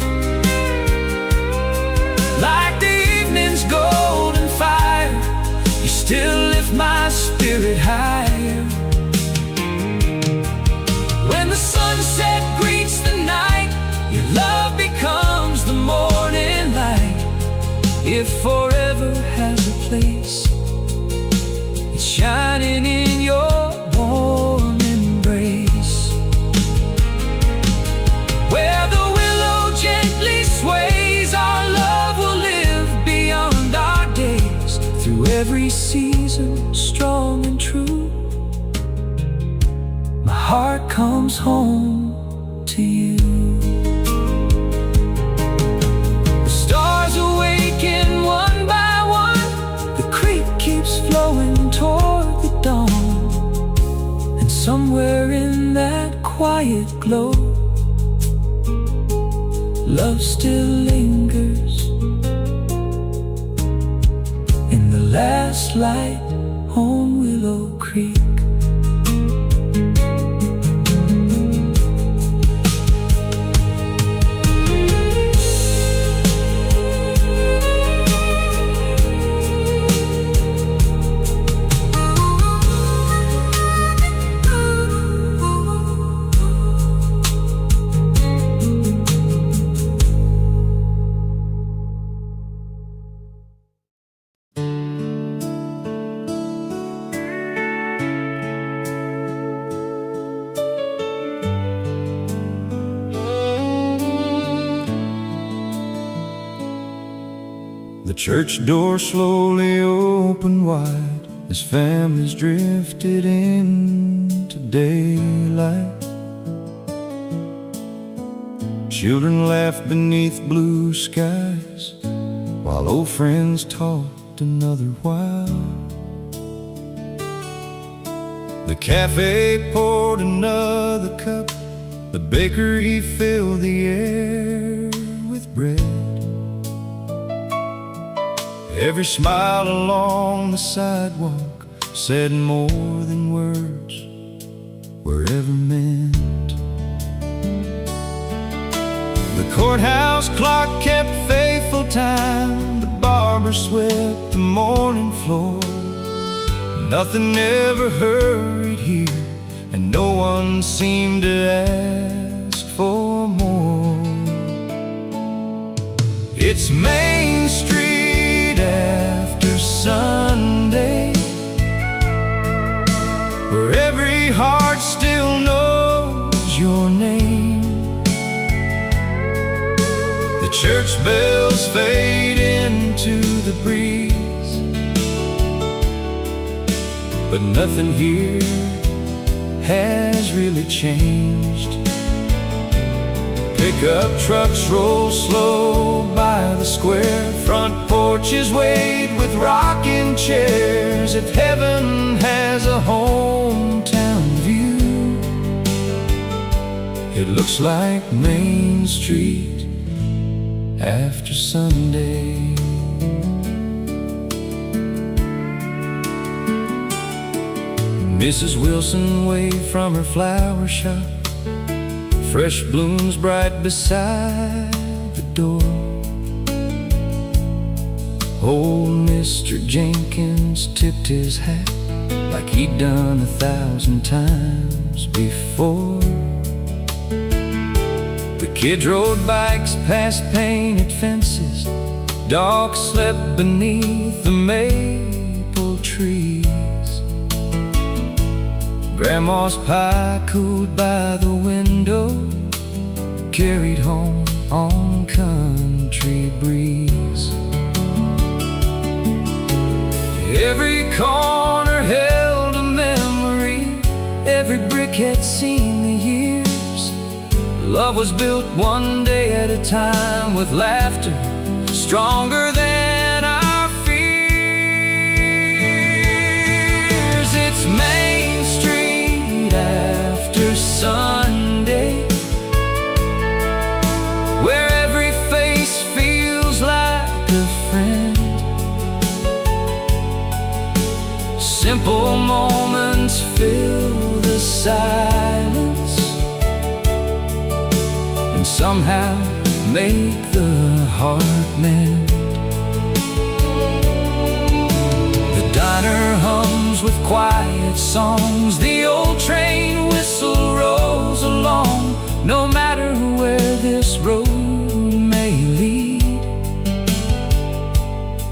like the evening's golden fire. You still lift my spirit higher. When the sunset greets the night, your love becomes the morning light. If forever has a place, it's shining in your warm embrace, where the willow gently sways. Our love will live beyond our days, through every season, strong and true. My heart comes home to you. One by one, the creek keeps flowing toward the dawn. love still lingers. In the last light on Willow Creek. The church door slowly opened wide as families drifted into daylight. Children laughed beneath blue skies while old friends talked another while. The cafe poured another cup, the bakery filled the air with bread. Every smile along the sidewalk said more than words were ever meant. The courthouse clock kept faithful time, the barber swept the morning floor. Nothing ever hurried here, and no one seemed to ask for more. It's Main Street after Sunday, where every heart still knows your name. The church bells fade into the breeze, but nothing here has really changed. Pickup trucks roll slow by the square, front porches wait with rocking chairs. If heaven has a hometown view, it looks like Main Street after Sunday. Mrs. Wilson waved from her flower shop, fresh blooms bright beside the door. Old Mr. Jenkins tipped his hat like he'd done 1,000 times before. The kids rode bikes past painted fences, dogs slept beneath the maple trees. Grandma's pie cooled by the window, carried home on country breeze. Every corner held a memory, every brick had seen the years. Love was built one day at a time, with laughter stronger than our fears. It's Main Street after Sunday, where every face feels like a friend. Simple moments fill the silence and somehow make the heart mend. The diner hums with quiet songs, the old train whistle rolls along. No matter where this road may lead,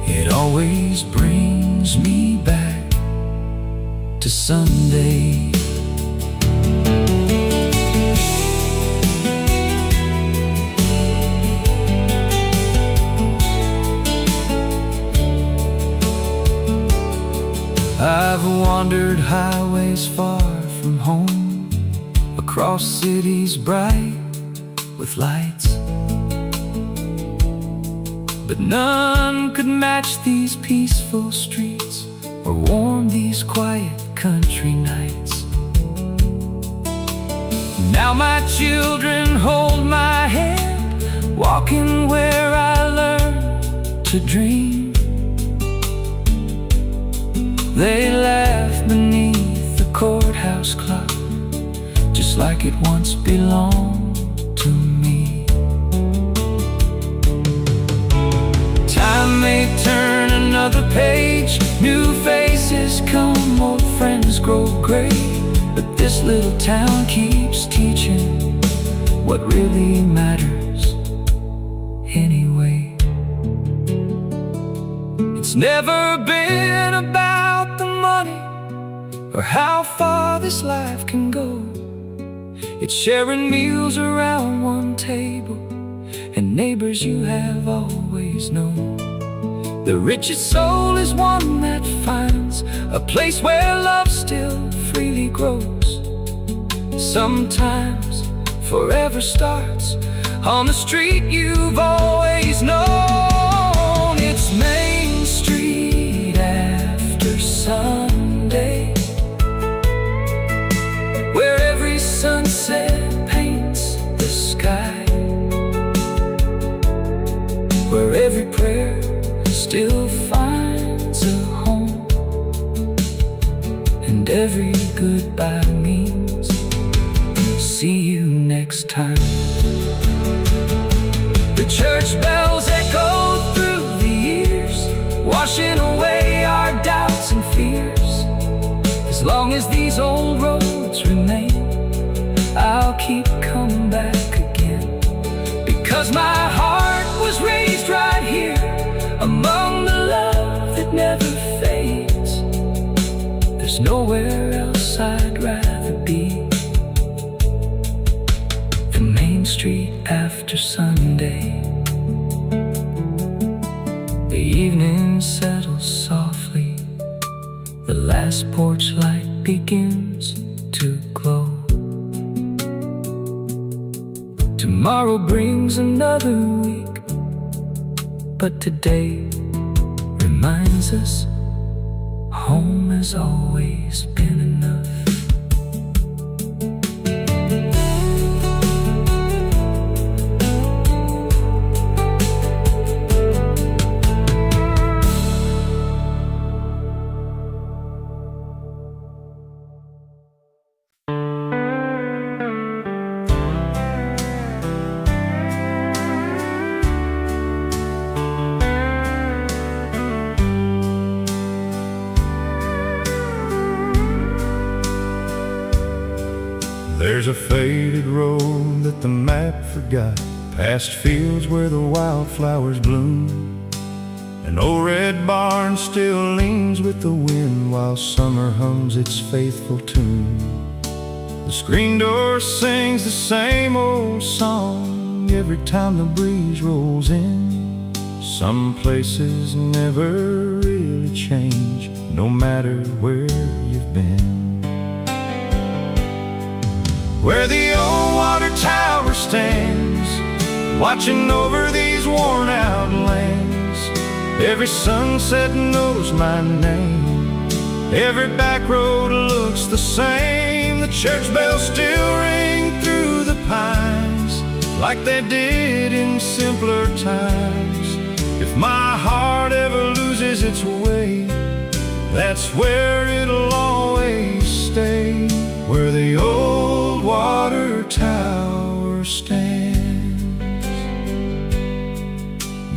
it always brings me back to Sunday. I've wandered highways far from home, across cities bright with lights, but none could match these peaceful streets or warm these quiet country nights. Now my children hold my hand walking where I learned to dream. They laugh beneath the courthouse clock, just like it once belonged to me. Time may turn another page, new faces come, old friends grow gray, but this little town keeps teaching what really matters anyway. It's never been about the money or how far this life can go. It's sharing meals around one table and neighbors you have always known. The richest soul is one that finds a place where love still freely grows. Sometimes forever starts on the street you've always known. It's Main Street after Sunday, where every sunset paints the sky, where every prayer still finds a home, and every goodbye means see you next time. The church bells echo through the years, washing away our doubts and fears. As long as these old roads remain, I'll keep coming back again, because my heart was raised right here among the love that never fades. There's nowhere else I'd rather be than Main Street after Sunday. The evening settles softly, the last porch light begins to glow. Tomorrow brings another week, but today reminds us home has always been enough. There's a faded road that the map forgot, past fields where the wildflowers bloom. An old red barn still leans with the wind while summer hums its faithful tune. The screen door sings the same old song every time the breeze rolls in. Some places never really change, no matter where you've been. Where the old water tower stands, watching over these worn out lands, every sunset knows my name, every back road looks the same. The church bells still ring through the pines like they did in simpler times. If my heart ever loses its way, that's where it'll always stay, where the old water tower stands.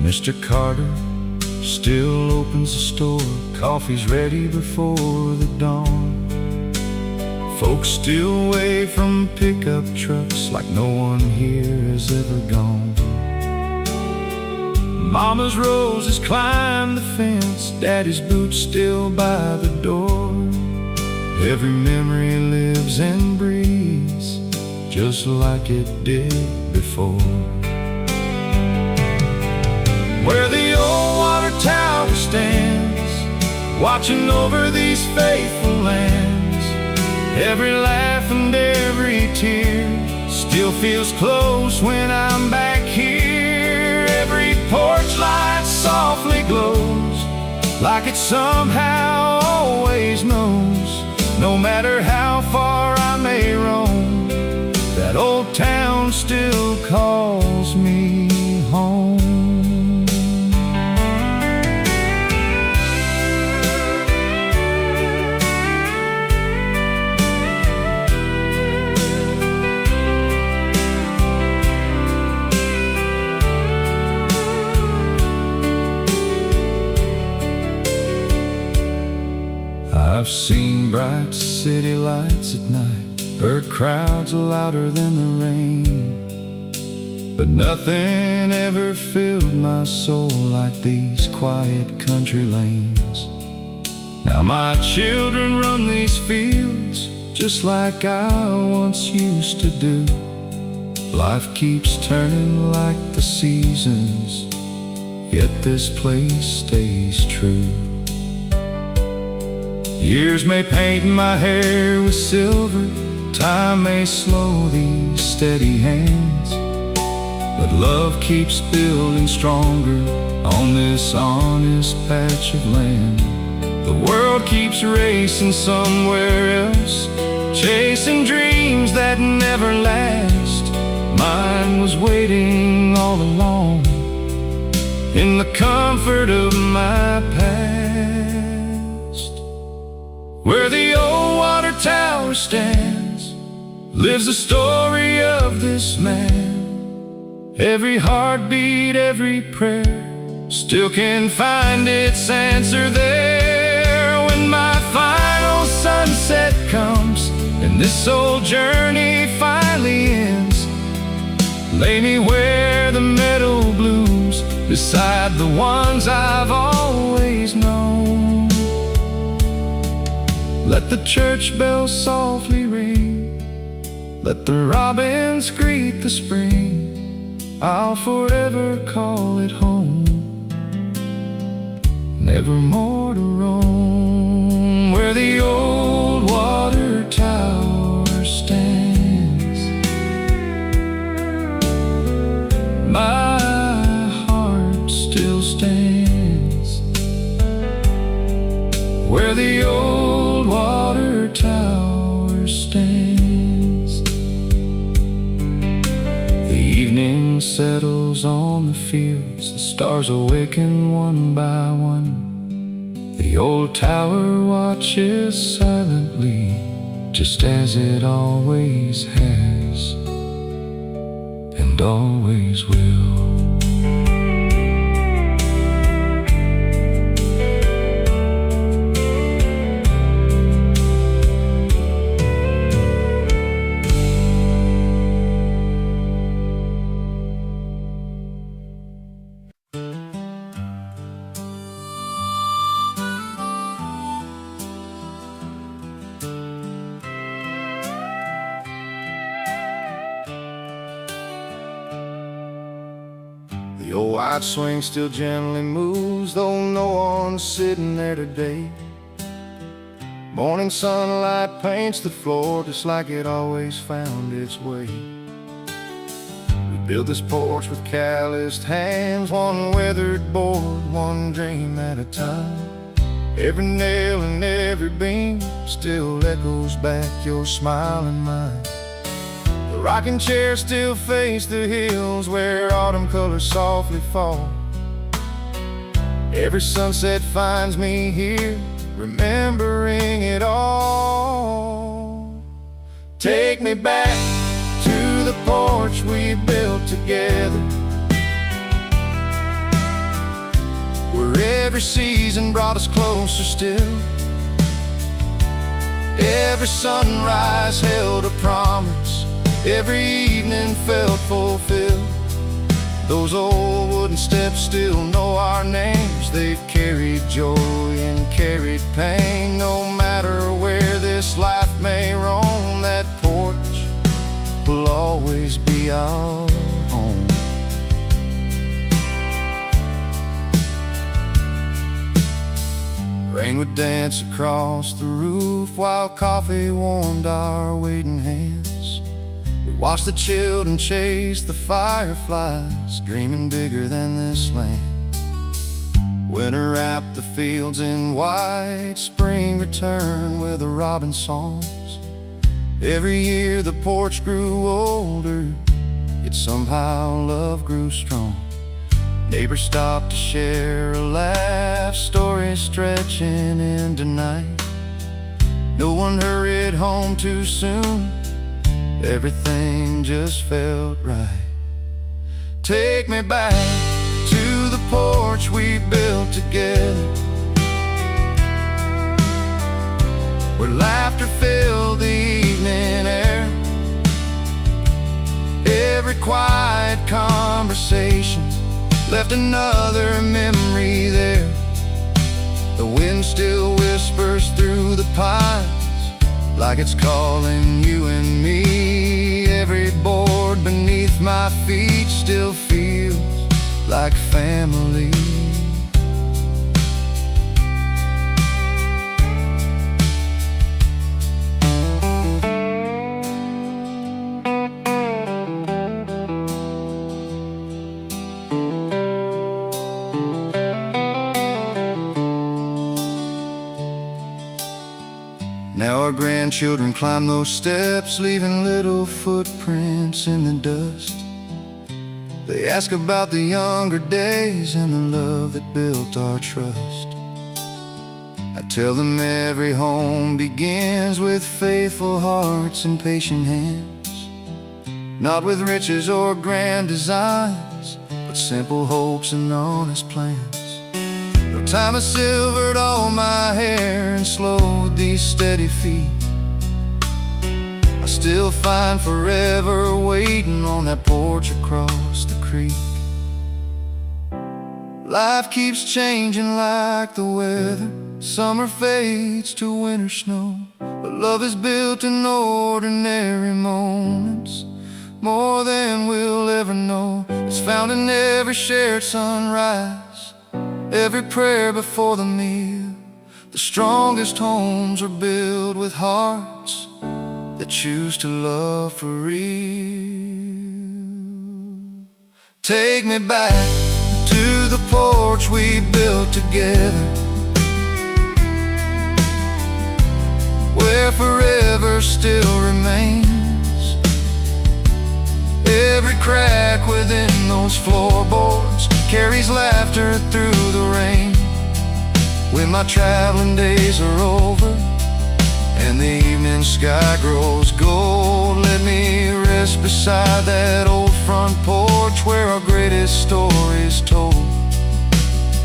Mr. Carter still opens the store, coffee's ready before the dawn. Folks still wave from pickup trucks like no one here has ever gone. Mama's roses climb the fence, Daddy's boots still by the door. Every memory lives and breathes just like it did before. Where the old water tower stands, watching over these faithful lands, every laugh and every tear still feels close when I'm back here. Every porch light softly glows like it somehow always knows, no matter how far I may roam, that old town still calls me I've seen bright city lights at night, heard crowds louder than the rain, but nothing ever filled my soul like these quiet country lanes. Now my children run these fields just like I once used to do. Life keeps turning like the seasons, yet this place stays true. Years may paint my hair with silver, time may slow these steady hands, but love keeps building stronger on this honest patch of land. The world keeps racing somewhere else, chasing dreams that never last. Mine was waiting all along in the comfort of my past. Where the old water tower stands lives the story of this man. Every heartbeat, every prayer still can find its answer there. When my final sunset comes and this old journey finally ends, lay me where the meadow blooms beside the ones I've always known. Let the church bells softly ring, let the robins greet the spring. I'll forever call it home, never more to roam. Where the old water tower stands, my heart still stands. Where the old water tower stands. The evening settles on the fields, the stars awaken one by one. The old tower watches silently, just as it always has and always will. The old white swing still gently moves, though no one's sitting there today. Morning sunlight paints the floor just like it always found its way. We built this porch with calloused hands, one weathered board, one dream at a time. Every nail and every beam still echoes back your smile and mine. The rocking chairs still face the hills where autumn colors softly fall. Every sunset finds me here, remembering it all. Take me back to the porch we built together, where every season brought us closer still. Every sunrise held a promise, every evening felt fulfilled. Those old wooden steps still know our names. They've carried joy and carried pain. No matter where this life may roam, that porch will always be our home. Rain would dance across the roof while coffee warmed our waiting hands. We watched the children chase the fireflies, dreaming bigger than this land. Winter wrapped the fields in white, spring returned with the robin songs. Every year the porch grew older, yet somehow love grew strong. Neighbors stopped to share a laugh, stories stretching into night. No one hurried home too soon, everything just felt right. Take me back to the porch we built together, where laughter filled the evening air. Every quiet conversation left another memory there. The wind still whispers through the pines like it's calling you and me. Every board beneath my feet still feels like family. Now our grandchildren climb those steps, leaving little footprints in the dust. They ask about the younger days and the love that built our trust. I tell them every home begins with faithful hearts and patient hands, not with riches or grand designs, but simple hopes and honest plans. Though time has silvered all my hair and slowed these steady feet, I still find forever waiting on that porch across the creek. Life keeps changing like the weather. Summer fades to winter snow, but love is built in ordinary moments, more than we'll ever know. It's found in every shared sunrise, every prayer before the meal. The strongest homes are built with hearts that choose to love for real. Take me back to the porch we built together, where forever still remains. Every crack within those floorboards carries laughter through the rain. When my traveling days are over and the evening sky grows gold, let me rest beside that old front porch where our greatest stories told.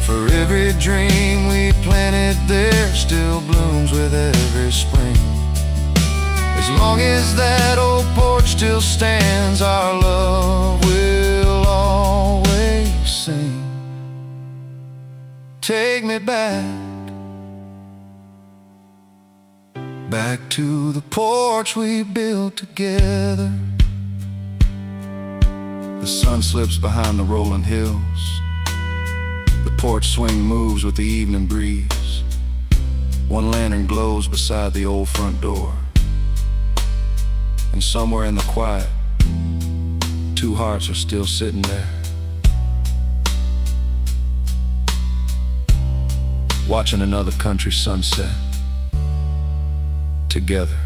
For every dream we planted there still blooms with every spring. As long as that old porch still stands, our love will always sing. Take me back to the porch we built together. The sun slips behind the rolling hills. The porch swing moves with the evening breeze. One lantern glows beside the old front door, and somewhere in the quiet, two hearts are still sitting there, watching another country sunset together.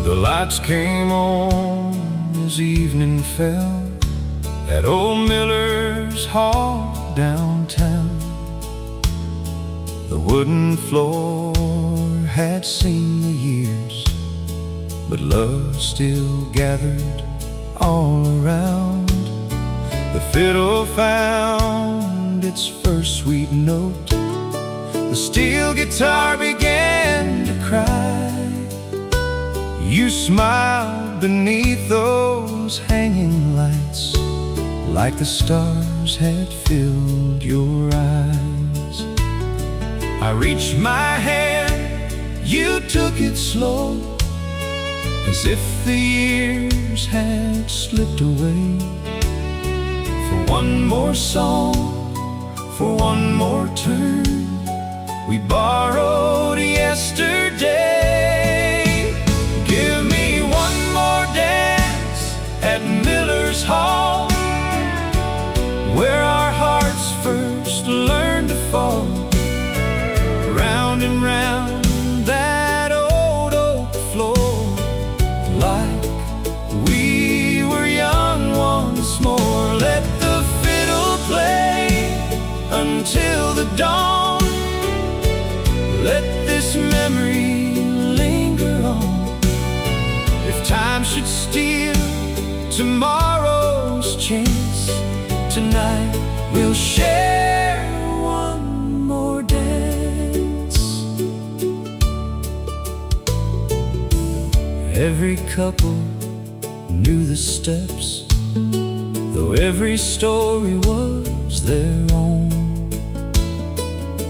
The lights came on as evening fell at old Miller's hall downtown. The wooden floor had seen the years, but love still gathered all around. The fiddle found its first sweet note. The steel guitar began to cry. You smiled beneath those hanging lights, like the stars had filled your eyes. I reached my hand, you took it slow, as if the years had slipped away. for one more song, for one more turn. We borrowed yesterday. Give me one more dance at Miller's Hall, where our hearts first learned to fall. Round and round that old oak floor, like we were young once more. Let the fiddle play until the dawn. Let this memory linger on. If time should steal tomorrow's chance, tonight we'll share one more dance. Every couple knew the steps, though every story was their own.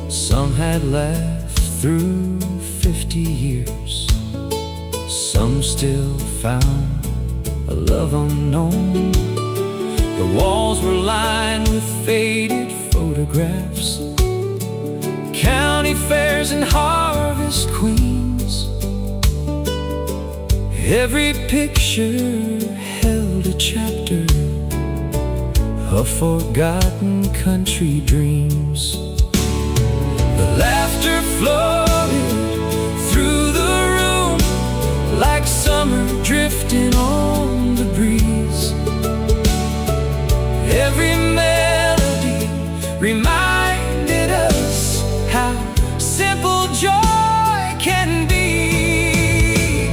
Some had laughed through 50 years, some still found a love unknown. The walls were lined with faded photographs, county fairs and harvest queens. Every picture held a chapter of forgotten country dreams. The laughter floated through the room like summer drifting on the breeze. Every melody reminded us how simple joy can be.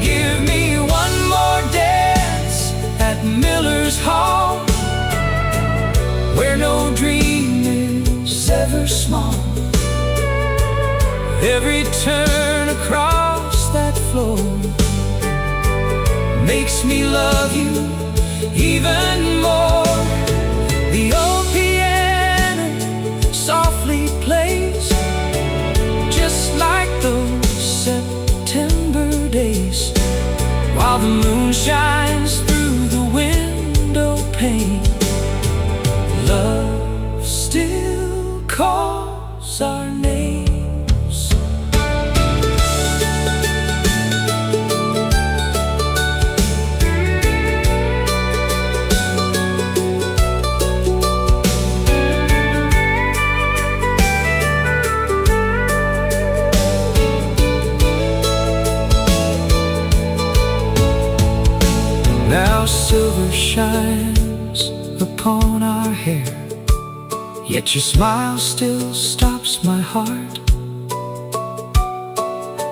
Give me one more dance at Miller's Hall, where no dream is ever small. Every turn across that floor makes me love you even more. The old piano softly plays, just like those September days, while the moon shines through the window pane. Love still calls our names. Now silver shines upon our hair, yet your smile still stops my heart.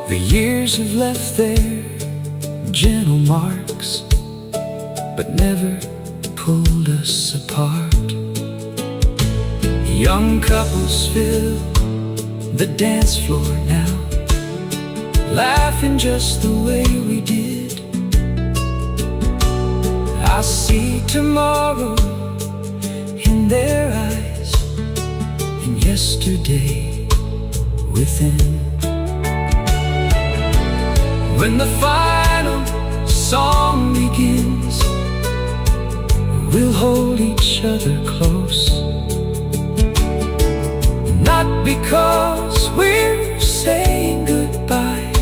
The years have left their gentle marks, but never pulled us apart. Young couples fill the dance floor now, laughing just the way we did. I see tomorrow in their eyes, and yesterday within. When the final song begins, we'll hold each other close, not because we're saying goodbye,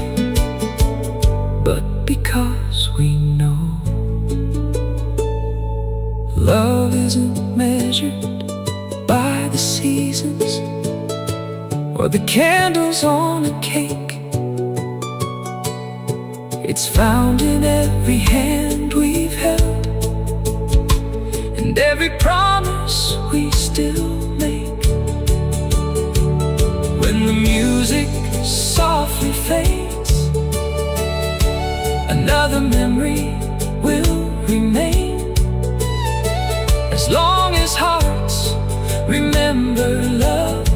but because we know love isn't measured by the seasons or the candles on a cake. It's found in every hand we've held, and every promise we still make. When the music softly fades, another memory will remain. As long as hearts remember love,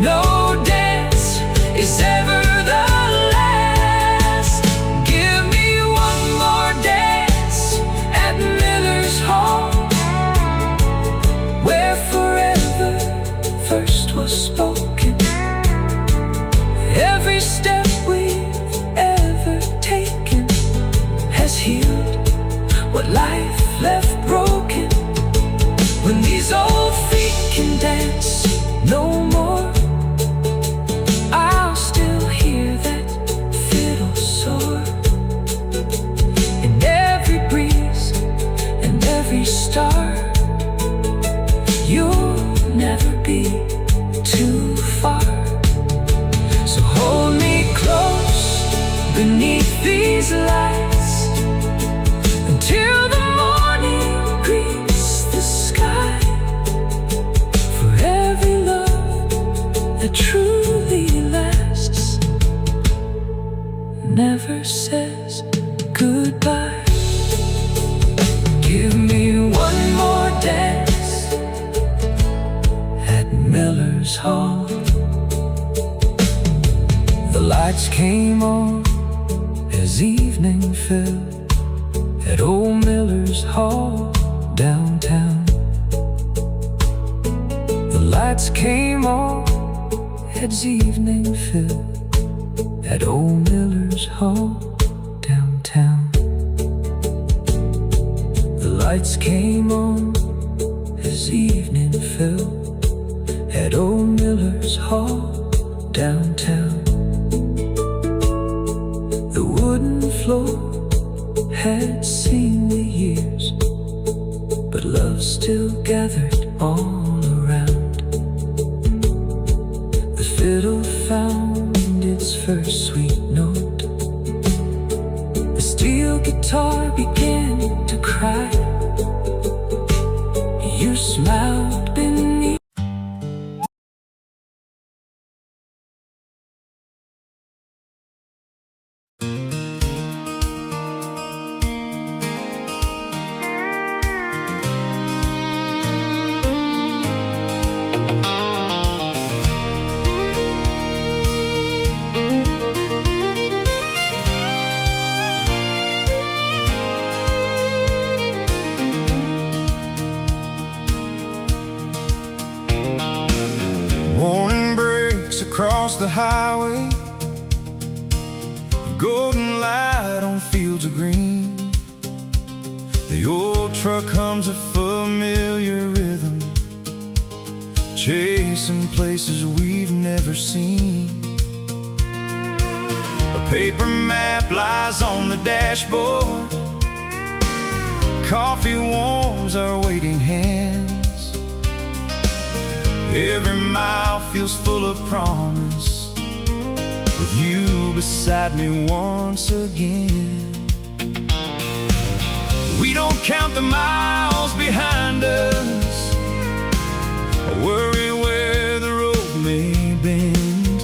no dance is ever the last. Give me one more dance at Miller's Hall, where forever first was spoken. Every step we've ever taken has healed what life left broken. these lights until the morning greets the sky. For every love that truly lasts never says goodbye. Give me one more dance at Miller's Hall. The lights came on as evening fell at old Miller's Hall downtown. The lights came on as evening fell at old Miller's Hall downtown. The lights came on as evening fell at old Miller's Hall downtown. The wooden floor had seen the years, but love still gathered all around. The fiddle found its first sweet note. The steel guitar began to cry. You smiled beneath. Morning breaks across the highway, golden light on fields of green. The old truck hums a familiar rhythm, chasing places we've never seen. A paper map lies on the dashboard, coffee warms our waiting hands. Every mile feels full of promise, with you beside me once again. We don't count the miles behind us, or worry where the road may bend.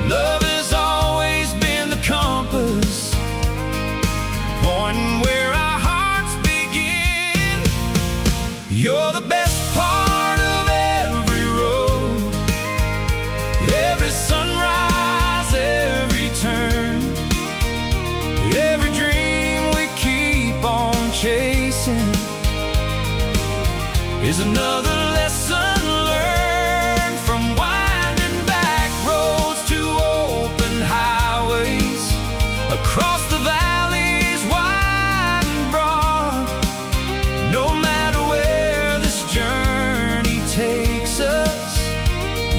Love has always been the compass, pointing where our hearts begin. You're the best part of every road, every sunrise, every turn, every dream we keep on chasing is another lesson learned, from winding back roads to open highways, across the valleys wide and broad. No matter where this journey takes us,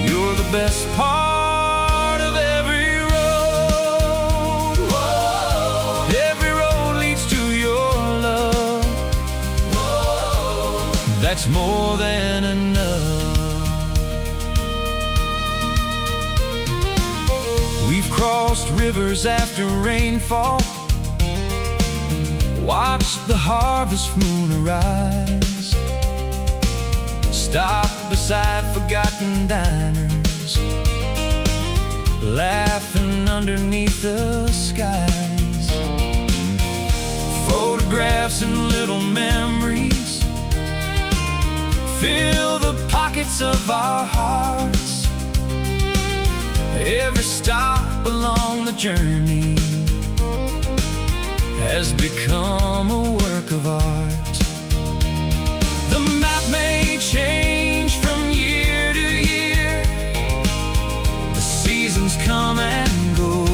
you're the best part of every road. Whoa. Every road leads to your love. Whoa. That's more than enough. We've crossed rivers after rainfall, watched the harvest moon arise, stopped beside forgotten diners, laughing underneath the skies. Photographs and little memories fill the pockets of our hearts. Every stop along the journey has become a work of art. The map may change from year to year, the seasons come and go,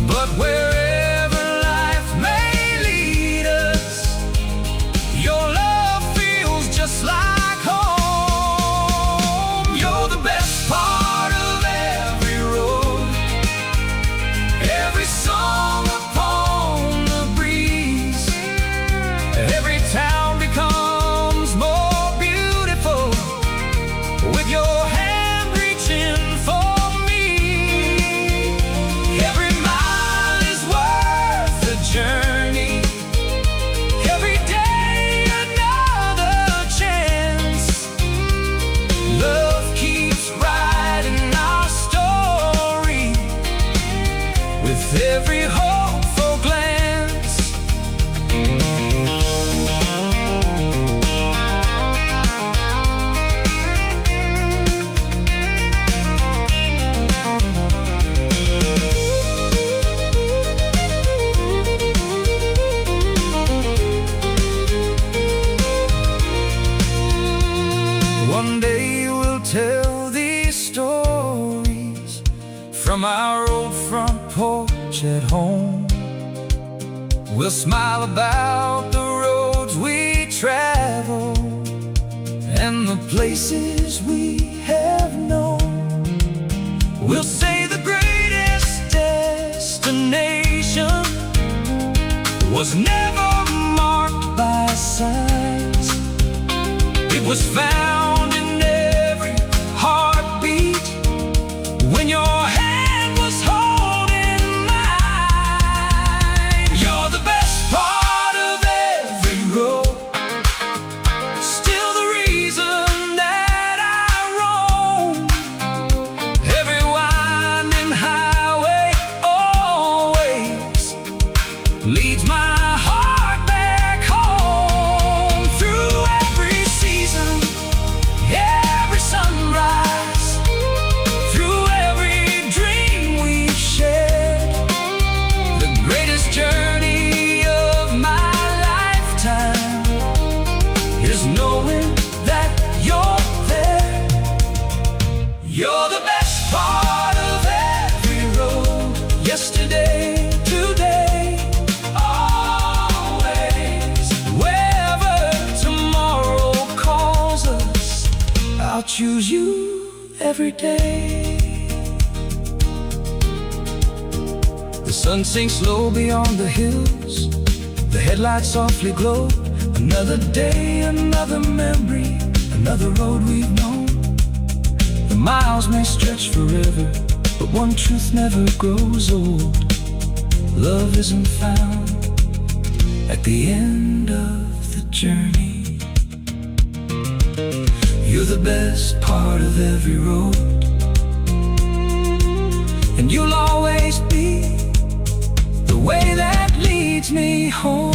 but wherever life may lead us, your love feels just like home. You're the best part of every road, every song upon the breeze, every town becomes more beautiful with every hopeful glance. One day we'll tell these stories from our old front porch at home. We'll smile about the roads we travel and the places we have known. We'll say the greatest destination was never marked by signs. It was found in every heartbeat when your hand was holding mine. You're the best part of every road, still the reason that I roam. Every winding highway always leads my heart back home. Through every season, every sunrise, through every dream we've shared, the greatest journey of my lifetime is knowing that you're there. You're the best part of every road, yesterday, today, always. Wherever tomorrow calls us, I'll choose you every day. The sun sinks low beyond the hills, the headlights softly glow. Another day, another memory, another road we've known. The miles may stretch forever, but one truth never grows old: love isn't found at the end of the journey. You're the best part of every road, and you'll always be the way that leads me home.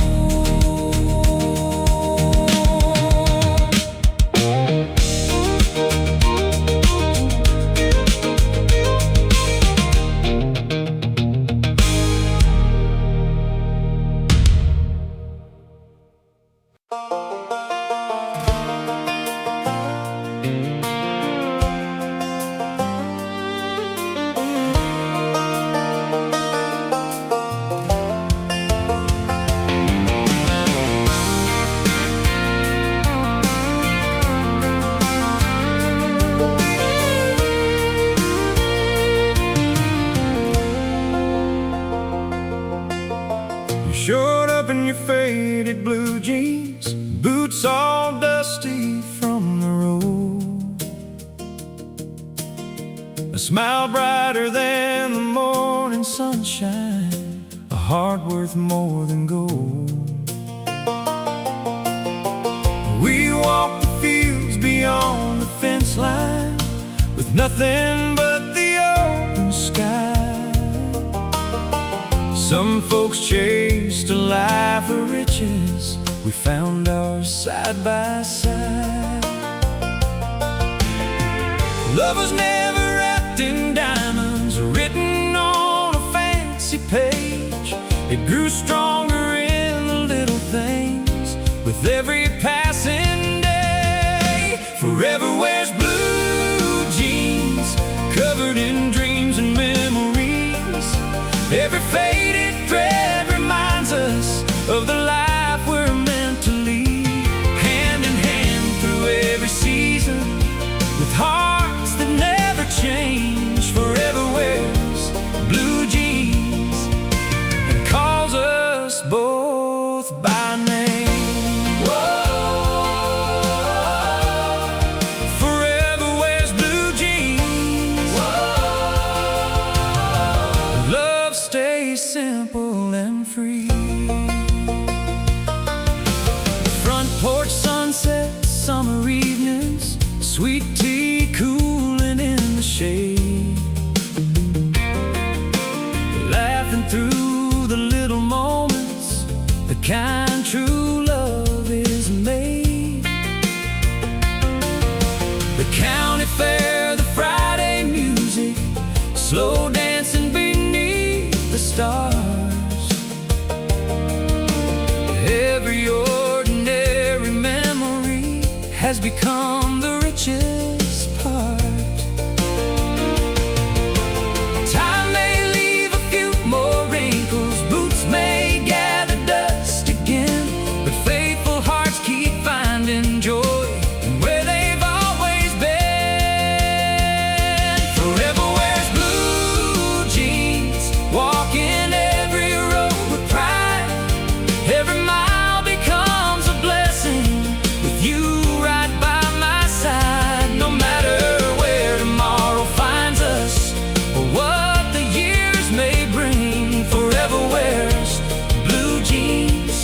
You showed up in your faded blue jeans, boots all dusty from the road, a smile brighter than the morning sunshine, a heart worth more than gold. We walked the fields beyond the fence line with nothing but the open sky. Some folks chased a life of riches, we found ours side by side. Love was never wrapped in diamonds or written on a fancy page. It grew stronger in the little things with every passing day. Forever wears blue jeans, covered in dreams and memories. Every faded thread reminds us of the life we're meant to lead. Hand in hand through every season, with hearts that never change. Forever wears blue jeans and calls us both by name. Whoa. Forever wears blue jeans. Whoa. Love stays simple and free. Front porch sunsets, summer evenings, sweet tea cooling in the shade. Laugh through the little moments, the kind true love is made. The county fair, the Friday music, slow dancing beneath the stars. Every ordinary memory has become the richest part. Time may leave a few more wrinkles, boots may gather dust again, but faithful hearts keep finding joy in where they've always been. Forever wears blue jeans, walking every road with pride. Every mile becomes a blessing with you right by my side. No matter where tomorrow finds us or what the years may bring, forever wears blue jeans.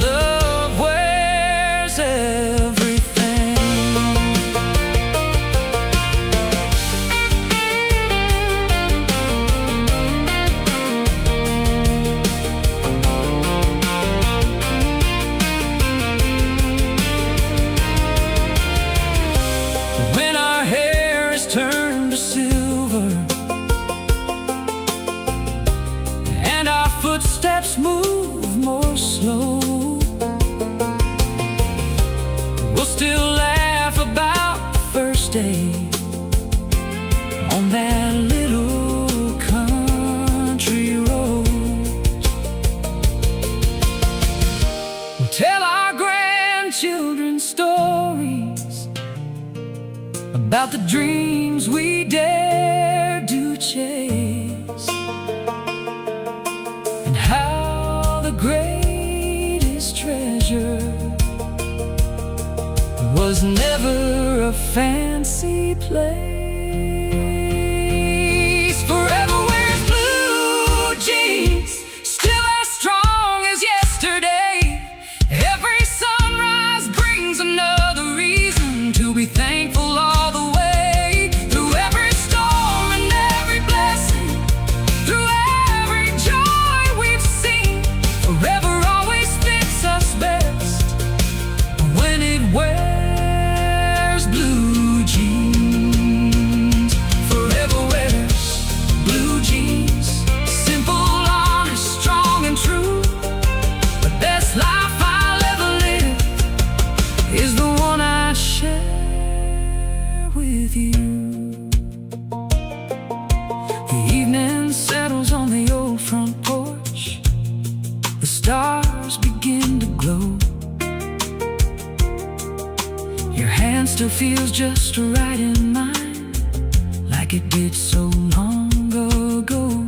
Love wears everything. When our hair is turned to silver and our footsteps move more slow, we'll still laugh about the first day on that little country road. We'll tell our grandchildren stories about the dreams we dared to chase, and how the greatest treasure was never a fancy place. Forever wears blue jeans, still as strong as yesterday. Every sunrise brings another reason to be thankful all the way. Through every storm and every blessing, through every joy we've seen, forever always fits us best when it wears blue jeans. Forever wears blue jeans, simple, honest, strong and true. The best life I'll ever live is the one I share with you. The evening settles on the old front porch. The stars begin to glow. Your hand still feels just right in mine, like it did so long ago.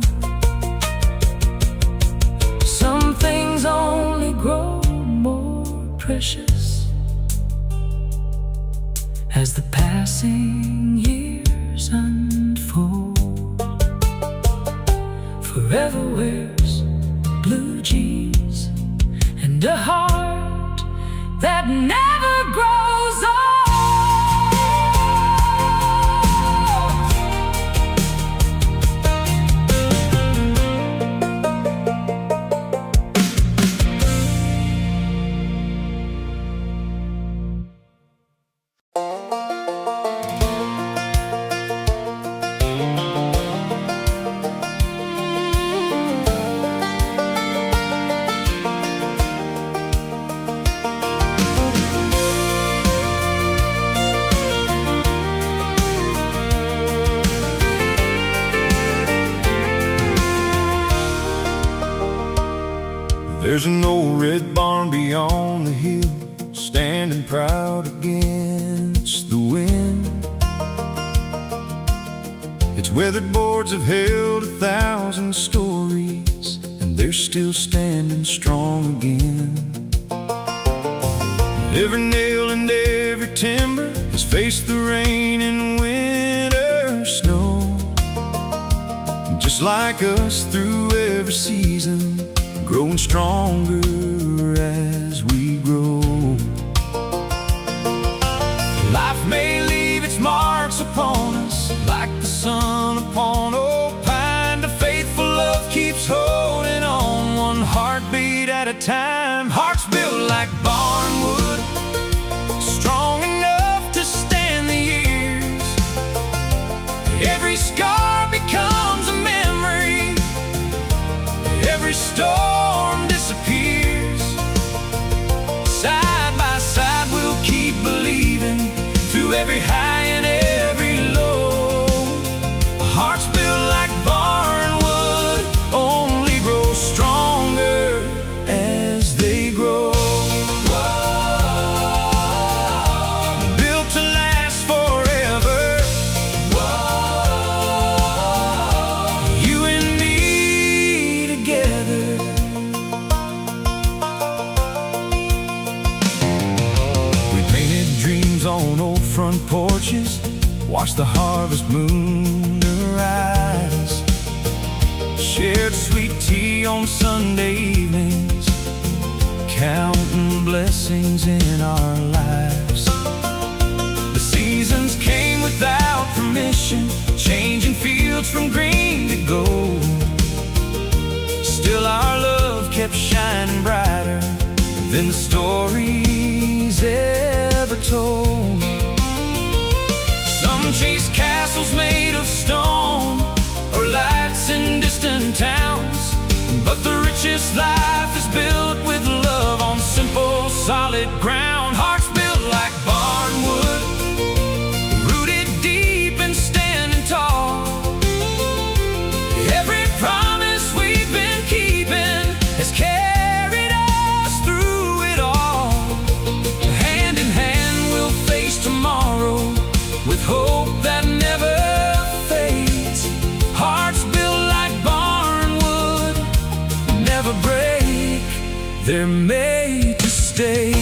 Some things only grow more precious as the passing years unfold. Forever wears blue jeans and a heart that never grows old. There's an old red barn beyond the hill, standing proud against the wind. Its weathered boards have held 1,000 stories, and they're still standing strong again. Every nail and every timber has faced the rain and winter snow. Just like us through every season, growing stronger as we grow. Life may leave its marks upon us, like the sun upon old pine. The faithful love keeps hope. bad time. Hearts built like barnwood, strong enough to stand the years. Every scar becomes a memory, every storm disappears. Side by side we'll keep believing, through every high and every low. Hearts built like barnwood only grow stronger as they grow. Whoa. Built to last forever. Whoa. You and me together. We painted dreams on old front porches, watched the harvest moon arise, shared sweet tea on Sunday evenings, counting blessings in our lives. The seasons came without permission, changing fields from green to gold. Still our love kept shining brighter than the stories ever told. Some chase castles made of stone, or lights in distant towns, but the richest life is built with love on simple, solid ground. Hearts built like barnwood, rooted deep and standing tall. Every promise we've been keeping has carried us through it all. Hand in hand we'll face tomorrow, with hope that never fades. Hearts built like barnwood, never break, they're made to stay.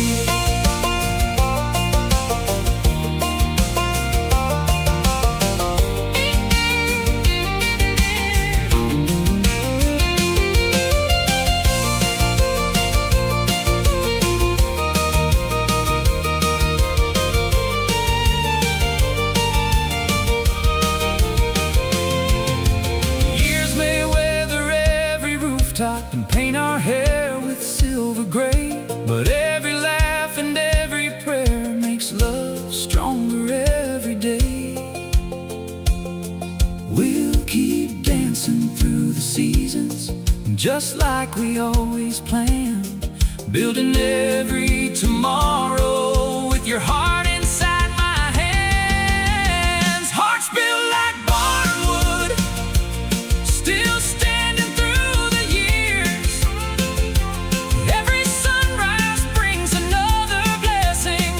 And paint our hair with silver gray, but every laugh and every prayer makes love stronger every day. We'll keep dancing through the seasons, just like we always planned, building every tomorrow with your heart inside my hands. Hearts built like barnwood, still standing through the years. Every sunrise brings another blessing,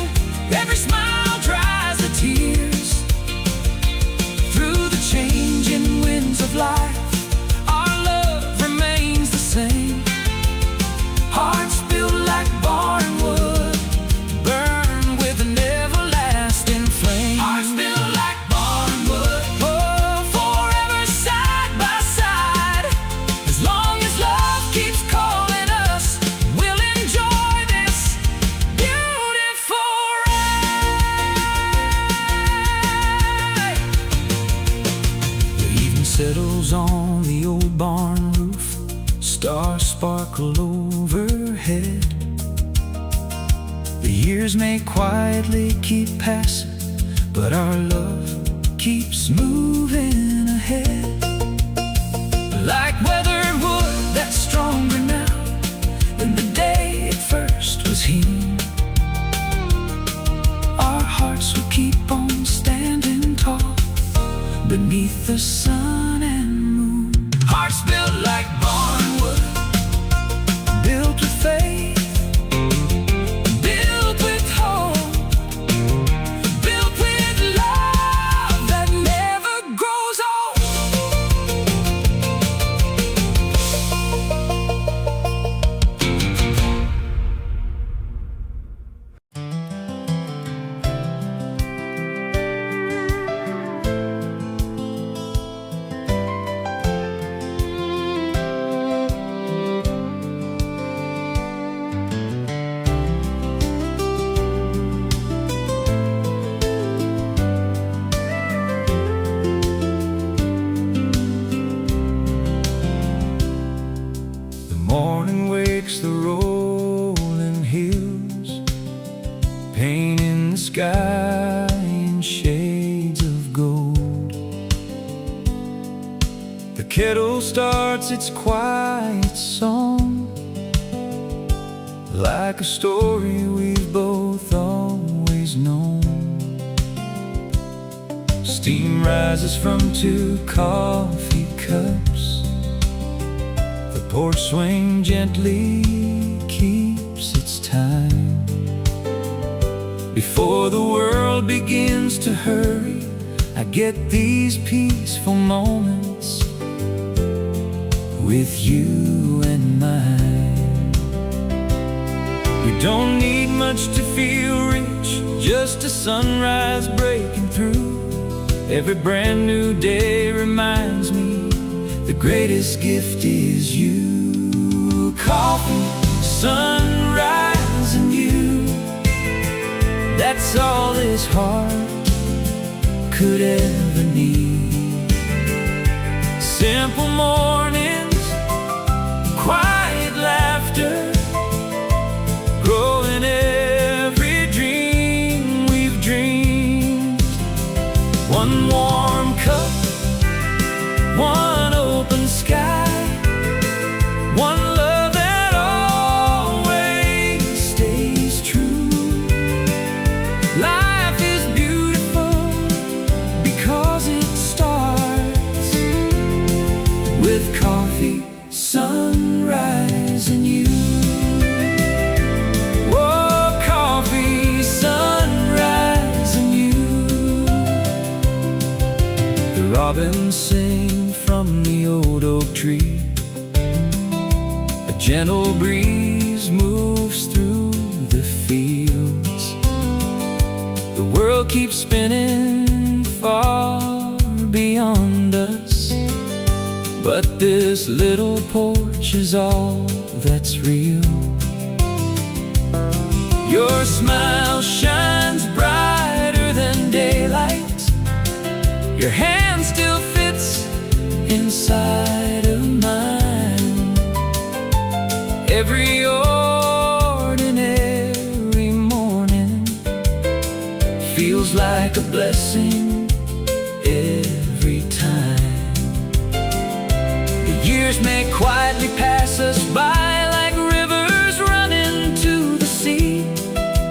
every smile dries the tears. Through the changing winds of life, our love remains the same. Hearts built like barnwood, burn with an everlasting flame. Hearts built like barnwood, oh, forever side by side. As long as love keeps calling us, we'll enjoy this beautiful ride. The evening settles on the old barn roof, stars sparkle overhead. The years may quietly keep passing, but our love keeps moving ahead. Like weathered wood that's stronger now than the day it first was hewn. Our hearts will keep on standing tall beneath the sun and moon. Hearts built like barnwood, built with faith, built with hope, built with love that never grows old. sky in shades of gold. The kettle starts its quiet song, like a story we've both always known. Steam rises from 2 coffee cups. The porch swing gently keeps its time. Before the world begins to hurry, I get these peaceful moments with you and mine. We don't need much to feel rich, just a sunrise breaking through. Every brand new day reminds me the greatest gift is you. Coffee, sunrise, and you. That's all this heart could ever need. Simple mornings, quiet laughter, growing every dream we've dreamed. One warm cup, one open sky, one love that always stays true. Life is beautiful because it starts with coffee, sunrise, and you. Oh, coffee, sunrise, and you. The robins sing from the old oak tree. A gentle breeze moves through the fields. The world keeps spinning far beyond us, but this little porch is all that's real. Your smile shines brighter than daylight. Your hand still fits inside of mine. Every ordinary morning feels like a blessing every time. The years may quietly pass us by like rivers running to the sea,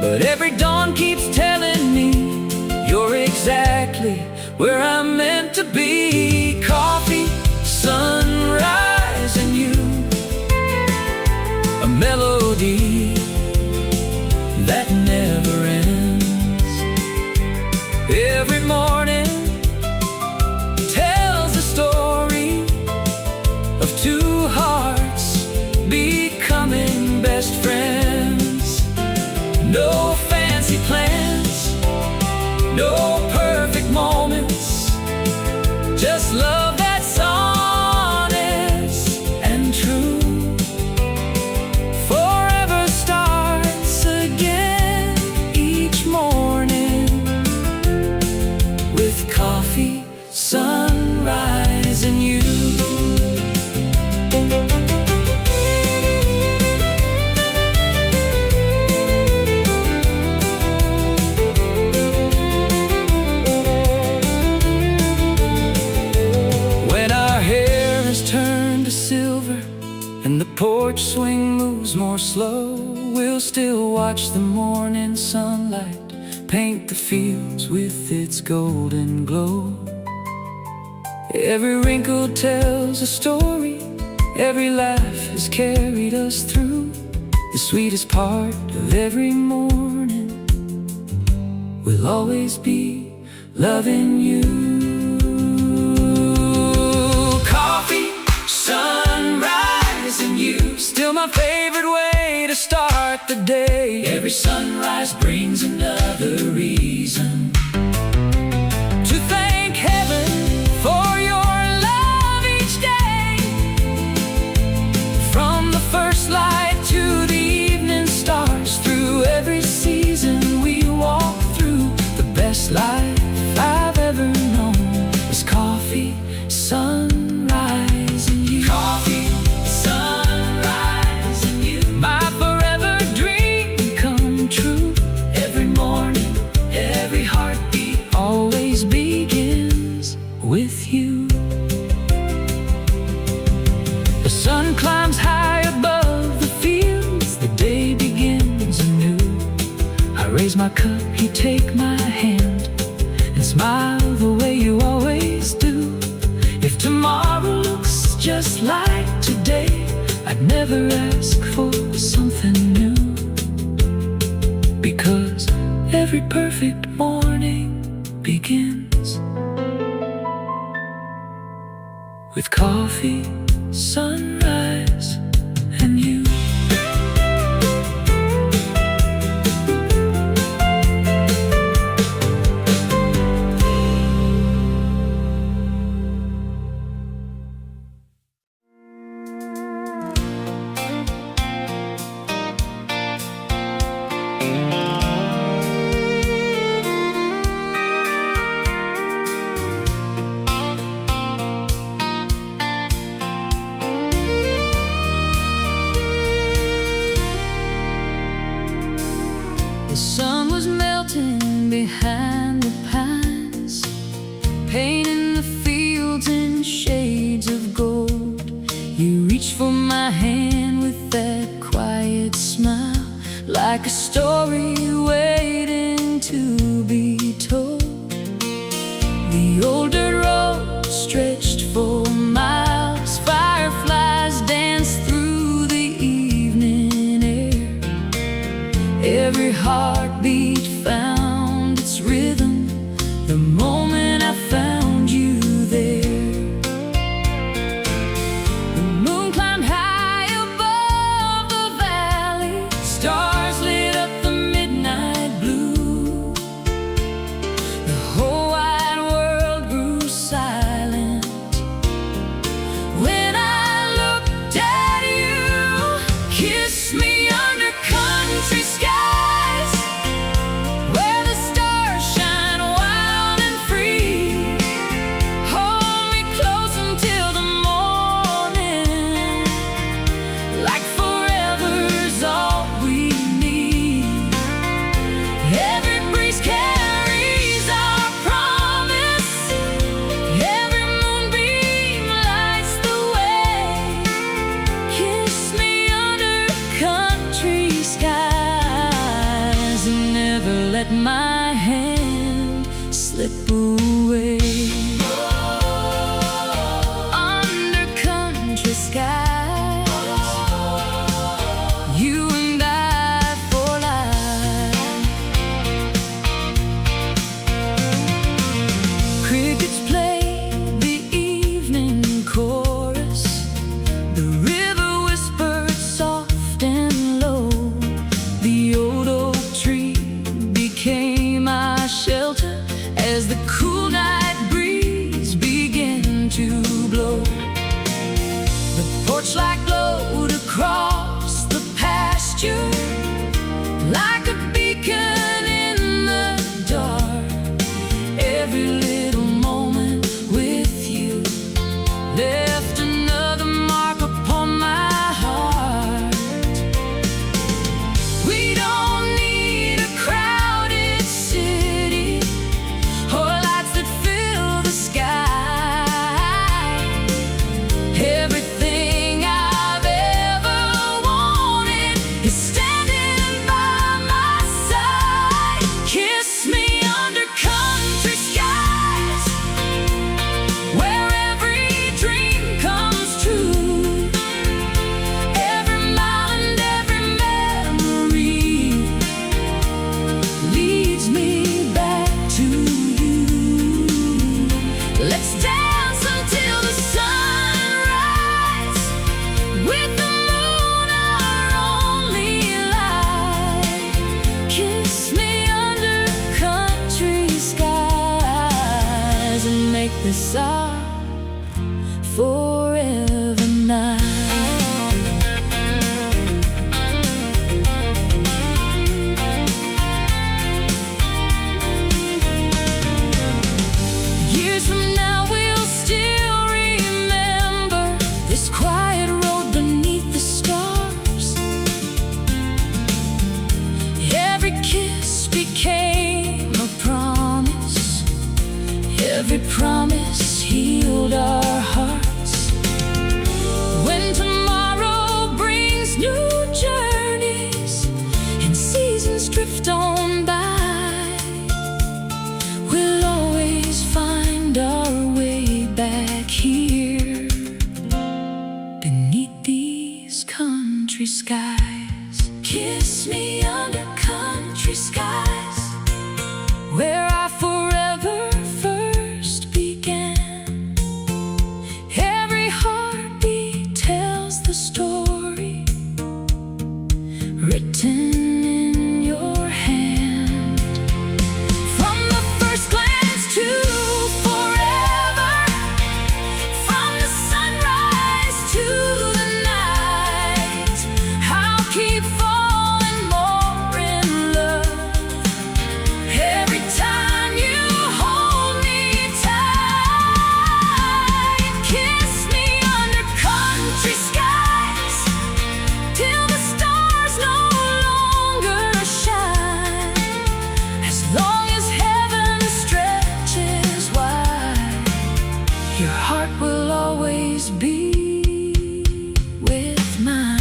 but every dawn keeps telling me you're exactly where I'm meant to be. Coffee, sunrise, and you. A melody that never ends. Every morning tells the story of 2 hearts becoming best friends. No fancy plans, no perfect moments, just love that's honest and true. Forever starts again each morning with coffee, sunrise, and you. Turn to silver and the porch swing moves more slow, we'll still watch the morning sunlight paint the fields with its golden glow. Every wrinkle tells a story, every laugh has carried us through. The sweetest part of every morning will always be loving you. Sunrise, and you. Still my favorite way to start the day. Every sunrise brings another reason to thank heaven for your love each day. From the first light to the evening stars, through every season we walk through. The best life I've ever known is coffee, sunrise, and you. Coffee, sunrise, and you. My forever dream come true. Every morning, sun climbs high above the fields, the day begins anew. I raise my cup, you take my hand, and smile the way you always do. If tomorrow looks just like today, I'd never ask for something new, because every perfect morning begins with coffee, sunrise, and you. The sun was melting behind the pines, painting the fields in shades of gold. You reached for my hand with that quiet smile, like a story waiting to be told. The old dirt road stretched for miles, fireflies danced through the evening air. Every heartbeat found its rhythm the moment I found you there. The moon climbed high above the valley, stars lit up the midnight blue. The whole wide world grew silent when I looked at you. Kiss me under country skies, where the stars shine wild and free. Hold me close until the morning, like forever's all we need. Every breeze carries our promise, every moonbeam lights the way. Kiss me under country skies, and never let my hand slip away. Under country skies, you and I for life. Crickets play the evening chorus, the river whispered soft and low. The old oak tree became our shelter as the cool night breeze began to blow. The porch light glowed across the pasture, like a beacon in the dark. Every little moment with you left another mark upon my heart. We don't need a crowded city or lights that fill the sky. Everything I've ever wanted is standing by my side. Kiss me under country skies, where every dream comes true. Every mile and every memory leads me back to you. Let's dance until the sunrise, with the moon our only light. Kiss me under country skies, and make this our forever night. Years from now we'll still remember this quiet road beneath the stars. Every kiss became a promise, every promise healed country skies. Kiss me under country skies, where I forever first began. Every heartbeat tells the story written in your hand. From the first glance to forever, from the sunrise to the night, I'll keep falling more in love every time you hold me tight. Kiss me under country skies till the stars no longer shine. As long as heaven stretches wide, your heart will always be with mine.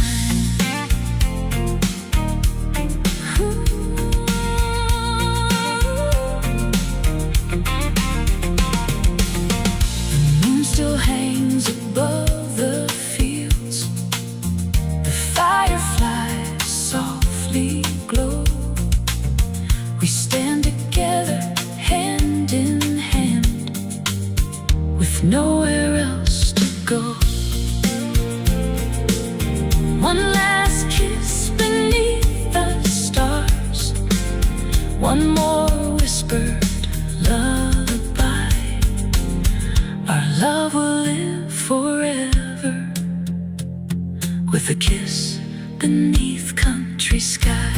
The moon still hangs above the fields. The fireflies softly glow. We stand together, hand in hand, with nowhere else to go. One last kiss beneath the stars, one more whispered lullaby. Our love will live forever, with a kiss beneath country skies.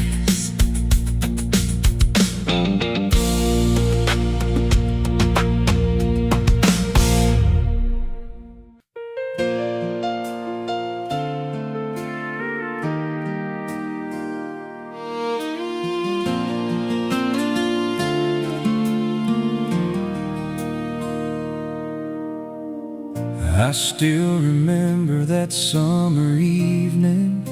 I still remember that summer evening,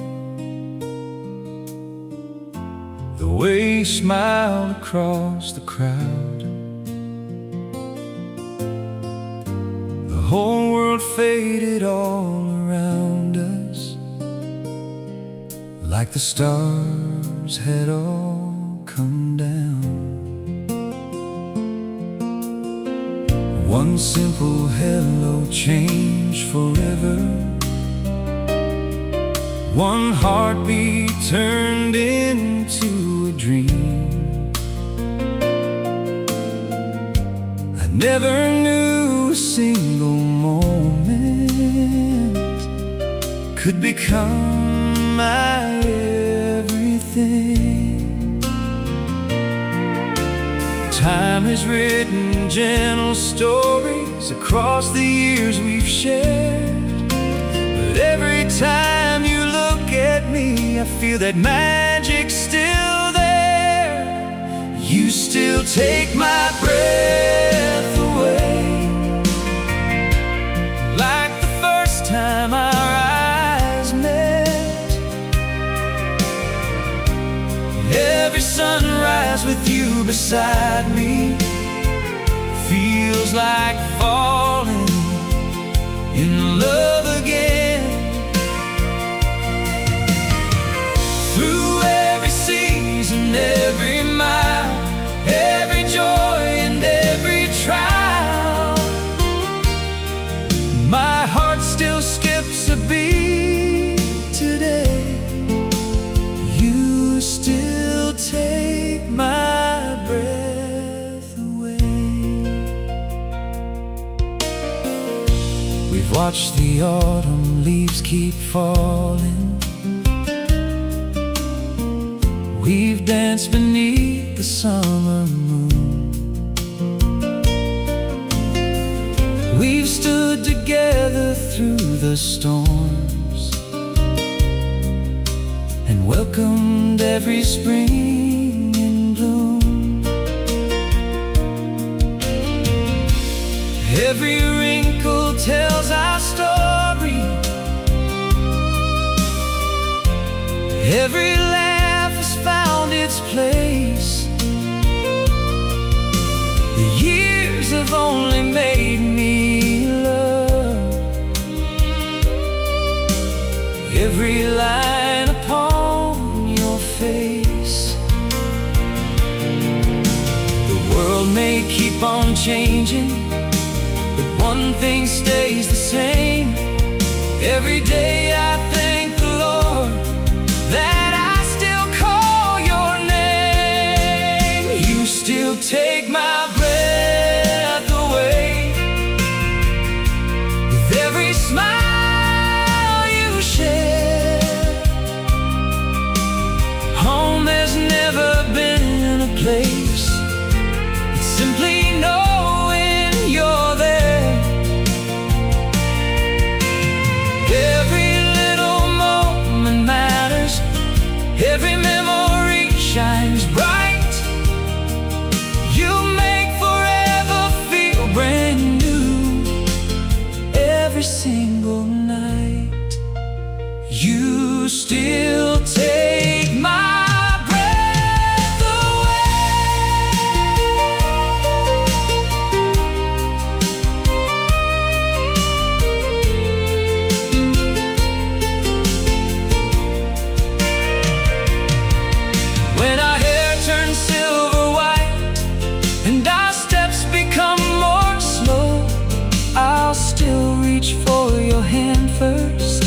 the way you smiled across the crowd. The whole world faded all around us, like the stars had all come down. One simple hello changed forever. One heartbeat turned into a dream. I never knew a single moment could become my everything. Time has written gentle stories across the years we've shared, but every time you look at me, I feel that magic's still there. You still take my breath away, like the first time our eyes met. Every sunrise with you beside me feels like falling in love again. Through every season, every mile, every joy and every trial, my heart still skips a beat today. You still take my breath away. We've watched the autumn leaves keep falling. We've danced beneath the summer moon. We've stood together through the storms and welcomed every spring in bloom. Every wrinkle tells our story. Every laugh has found its place. The years have only made me love every line keep on changing, but one thing stays the same. Every day I thank the Lord that I still call your name. You still take my breath away with every smile you share. Home has never been a place, it's simply knowing you're there. Every little moment matters, every memory shines bright. You make forever feel brand new every single night. You still take my breath away. When our hair turns silver white and our steps become more slow, I'll still reach for your hand first,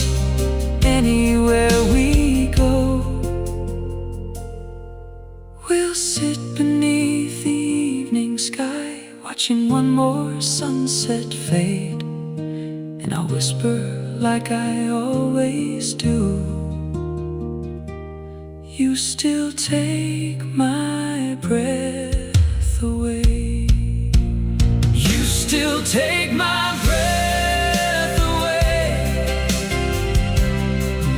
anywhere we go. We'll sit beneath the evening sky, watching one more sunset fade, and I'll whisper like I always do, you still take my breath away. You still take my breath away,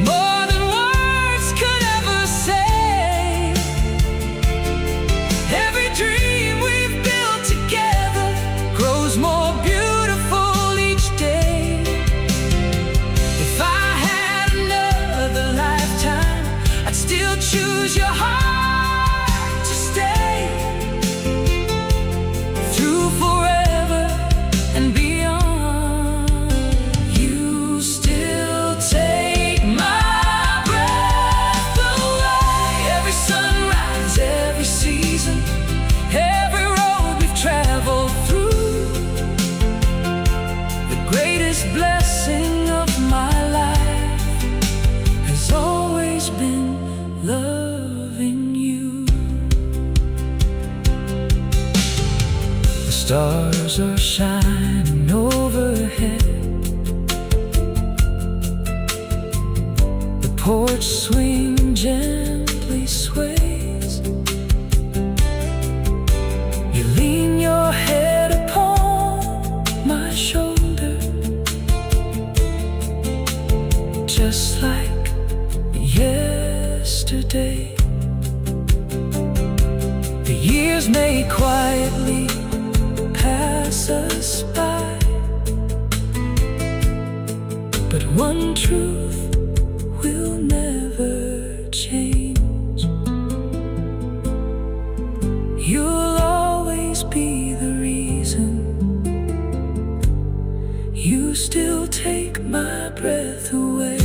more than words could ever say. Every dream we've built together grows more beautiful each day. If I had another lifetime, I'd still choose your heart to stay through forever and beyond. You still take my breath away. Every sunrise, every season, every road we've traveled through, the greatest blessing of my life has always been loving you. The stars are shining overhead, the porch swing gently sways. You lean your head upon my shoulder, just like yesterday. The years may quietly pass us by, but one truth will never change. You'll always be the reason. You still take my breath away.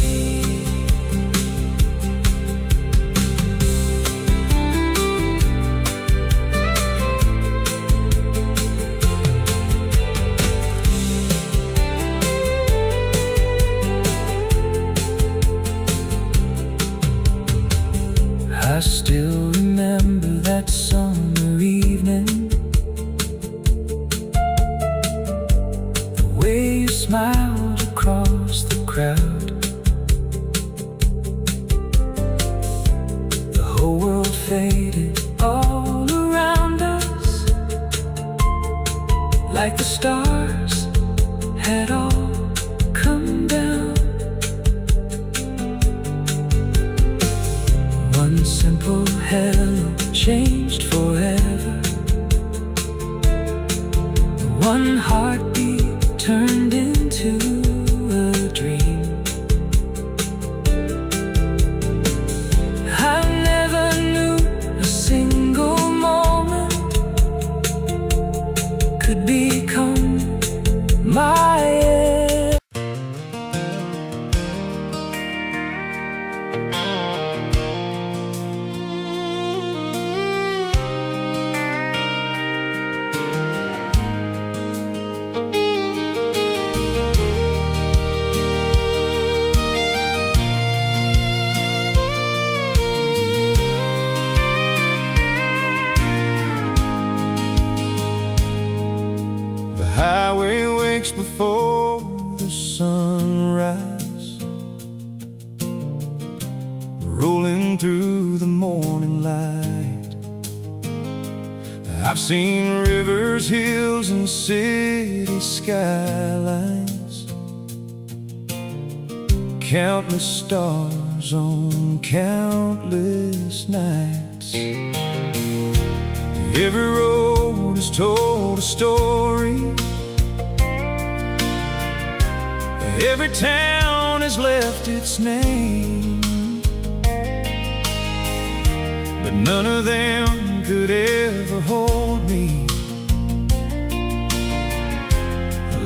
I still remember that summer evening, the way you smiled across the crowd. The whole world faded all around us, like the stars had all come down. One simple hello changed forever. One heartbeat turned into a dream. I never knew a single moment could become my end. rolling through the morning light. I've seen rivers, hills, and city skylines, countless stars on countless nights. Every road has told a story, every town has left its name, but none of them could ever hold me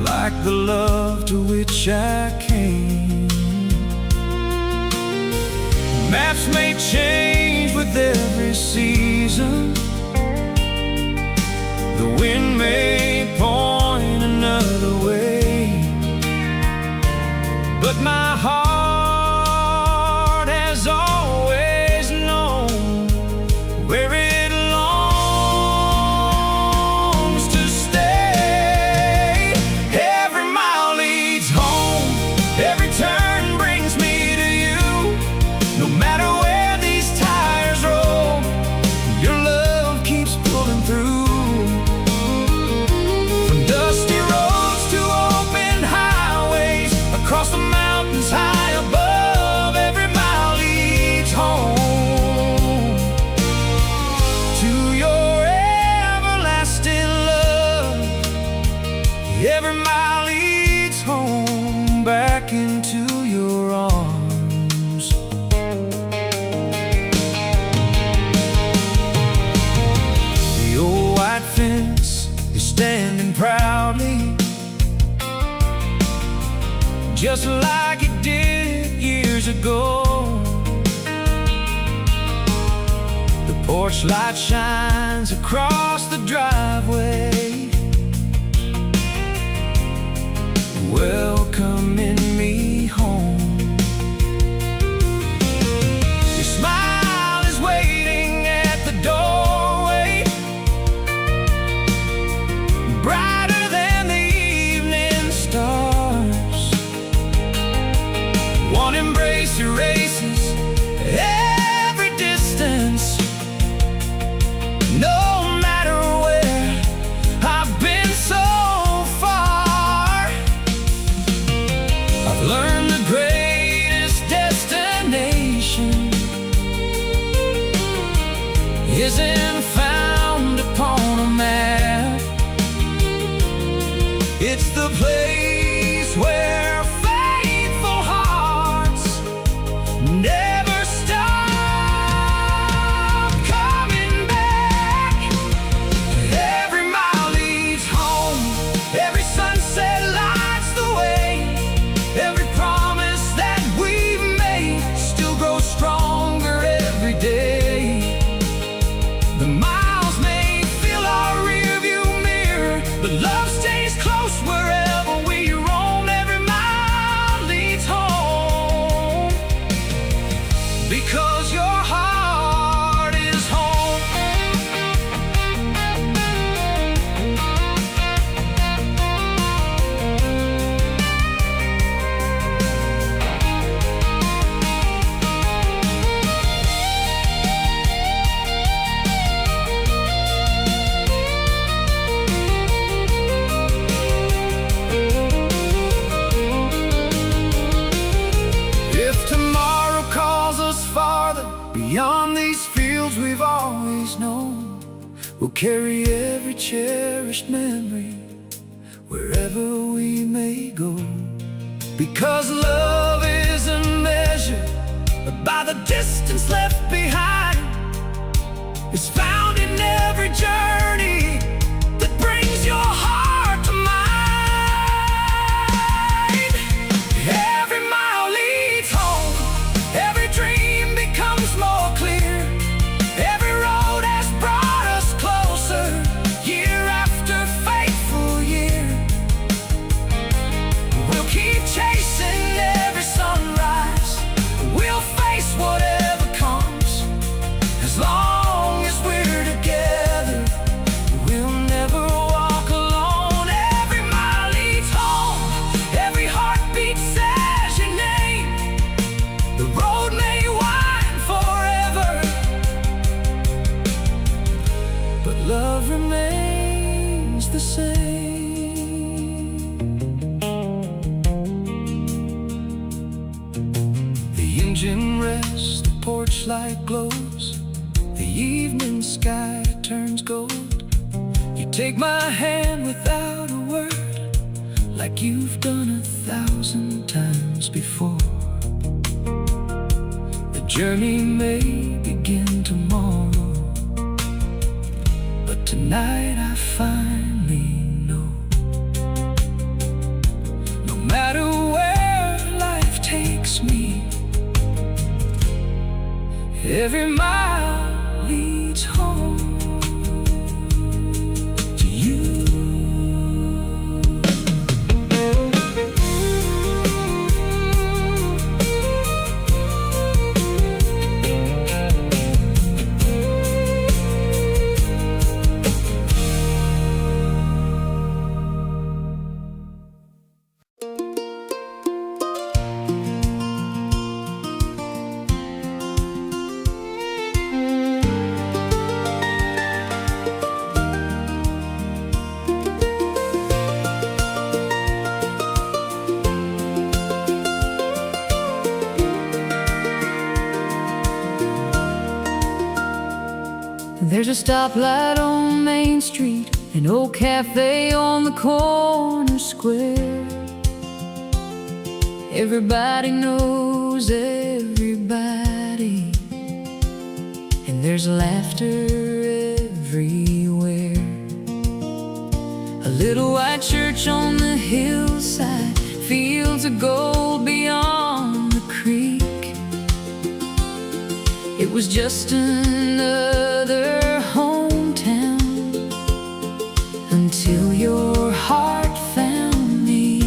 like the love to which I came. Maps may change with every season, the wind may point another way, but my heart has always known where it longs to stay. Every mile leads home, every turn brings me to you. No matter where these tires roll, your love keeps pulling through. From dusty roads to open highways, across the mountains high above, every mile leads home to your everlasting love. Every mile leads home back into your arms. The old white fence is standing proudly, just like it did years ago. The porch light shines across the driveway, welcoming me home. Your smile is waiting at the doorway, brighter than the evening stars. One embrace erases every distance, no matter where I've been so far. I've learned the greatest destination isn't found upon a map. It's the place where faithful hearts never stop coming back. Every mile leads home, every sunset lights the way, every promise that we've made still grows stronger every day. The miles may fill our rearview mirror, but love stays close wherever we roam. Every mile leads home, because your heart is home. If tomorrow calls us farther, beyond these fields we've always known, we'll carry every cherished memory wherever we may go. Because love isn't measured by the distance left behind, it's found in every journey that brings your heart to mine. Every mile leads home, every dream becomes more clear, every road has brought us closer, year after faithful year. We'll keep chasing every sunrise, we'll face whatever comes, as long as we're can rest, the porch light glows, the evening sky turns gold. You take my hand without a word, like you've done 1,000 times before. The journey may begin tomorrow, but tonight I finally know. No matter where life takes me, every mile leads home to you. There's a stoplight on Main Street, an old cafe on the corner square. Everybody knows everybody, and there's laughter everywhere. A little white church on the hillside, fields of gold beyond the creek. It was just another hometown until your heart found me.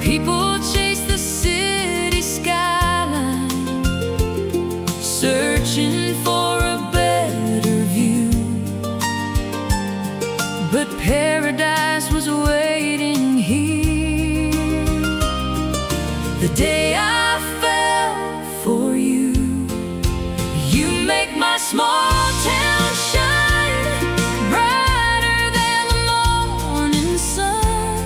People chase the city skyline, searching for a better view, but paradise was waiting here. The day I for you, you make my small town shine brighter than the morning sun.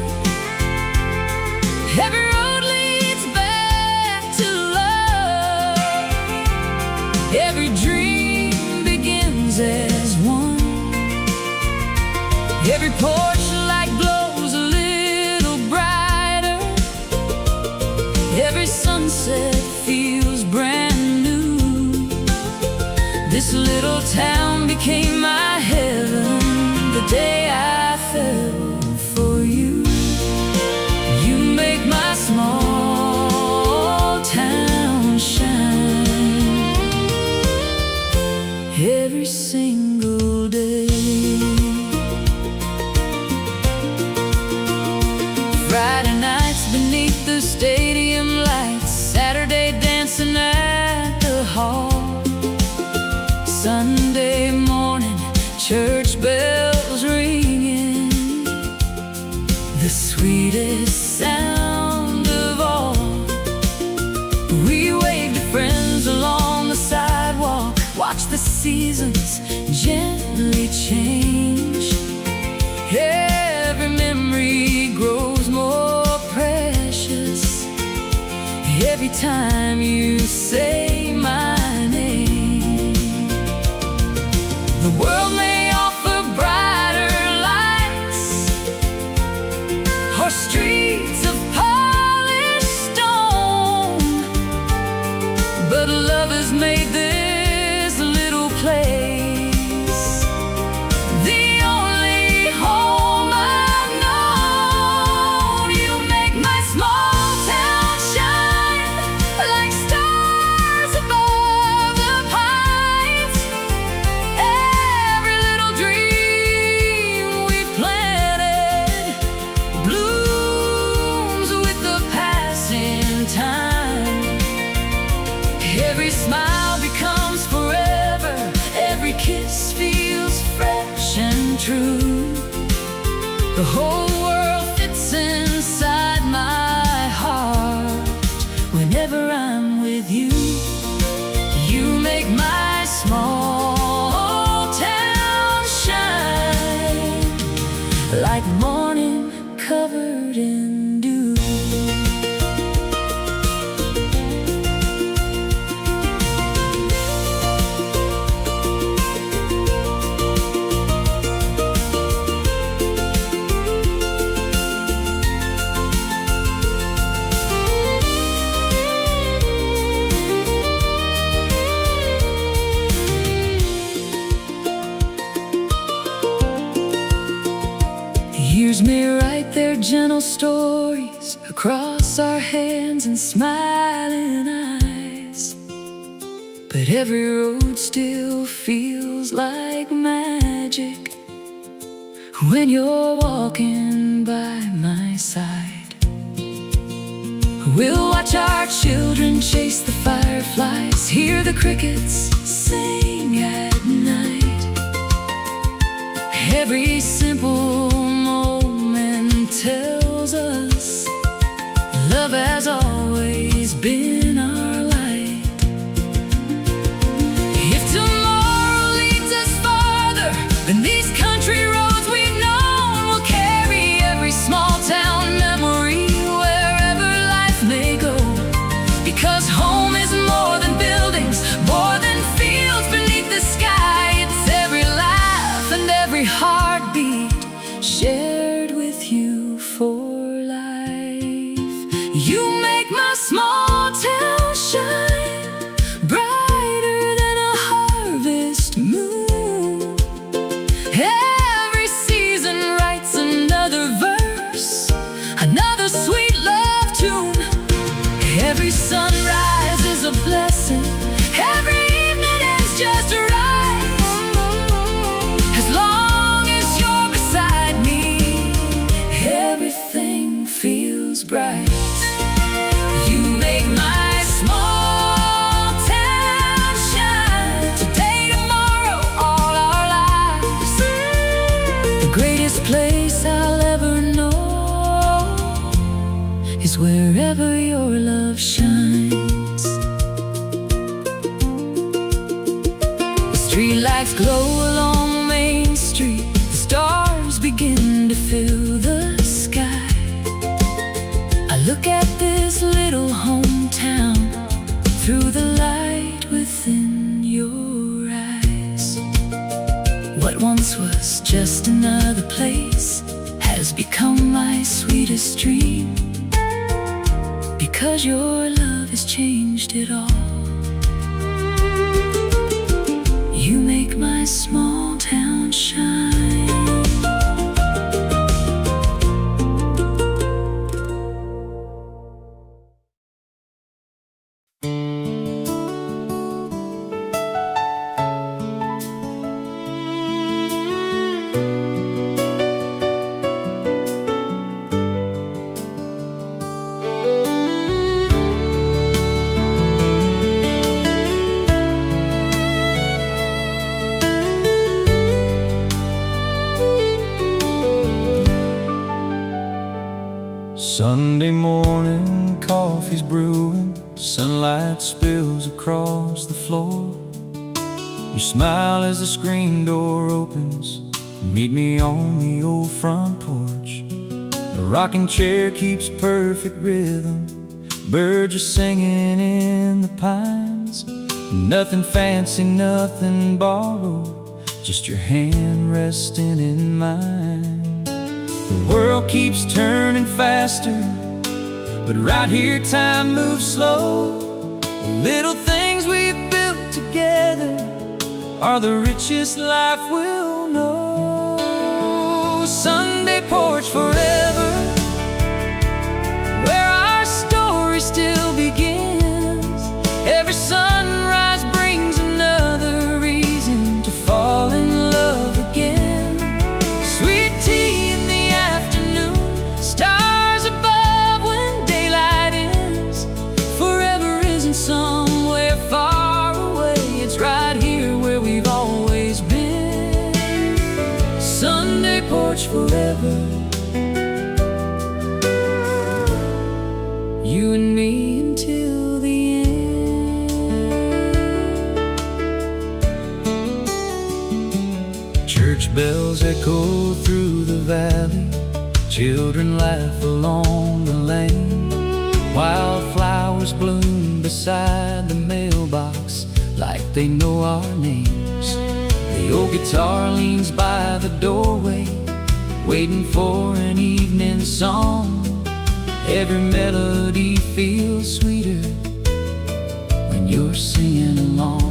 Every road leads back to love, every dream begins as one. Every porch light glows a little brighter, every sunset feels brand new. This little town became my heaven the day I fell for you. You make my small town shine every single day. Friday nights beneath the stadium lights, Saturday dancing at the hall, Sunday morning church bells ringing, the sweetest sound of all. We waved to friends along the sidewalk, watched the seasons gently change. Every memory grows more precious every time you say my name. The world may offer brighter lights or streets of polished stone, but love has made this little place the only home I've known. You make my small town shine like stars above the pines. Every little dream we've planted blooms with the passing time. Every smile becomes forever, every kiss feels fresh and true. The whole world fits inside my heart whenever I'm with you. You make my small town shine like morning covered in dew. gentle stories across our hands and smiling eyes. But every road still feels like magic when you're walking by my side. We'll watch our children chase the fireflies, hear the crickets sing at night. Every simple moment tells us love has always been our light. If tomorrow leads us farther than these country roads we've known, we'll carry every small town memory wherever life may go. Because home is more than buildings, more than fields beneath the sky. It's every laugh and every heartbeat shared with you for life. You make my small town shine brighter than a harvest moon. Every season writes another verse, another sweet love tune. Every sunrise is a blessing, every evening is just right. As long as you're beside me, everything feels bright. You make my small town shine today, tomorrow, all our lives. The greatest place I'll ever know is wherever your love shines. The streetlights glow along Main Street, the stars begin to fill the sky. I look at this little hometown through the light within your eyes. What once was just another place has become my sweetest dream, because your love has changed it all. You make my small town shine. Sunday morning, coffee's brewing, sunlight spills across the floor. You smile as the screen door opens, meet me on the old front porch. The rocking chair keeps perfect rhythm, birds are singing in the pines. Nothing fancy, nothing borrowed, just your hand resting in mine. The world keeps turning faster, but right here time moves slow. The little things we've built together are the richest life we'll know. Sunday porch forever, where our story still begins. Every sunrise brings another reason to fall in love again. Sweet tea in the afternoon, stars above when daylight ends. Forever isn't somewhere far away, it's right here where we've always been. Sunday porch forever, you and me until the end. Church bells echo through the valley, children laugh along the lane. Wildflowers bloom beside the mailbox like they know our names. The old guitar leans by the doorway, waiting for an evening song. Every melody feels sweeter when you're singing along.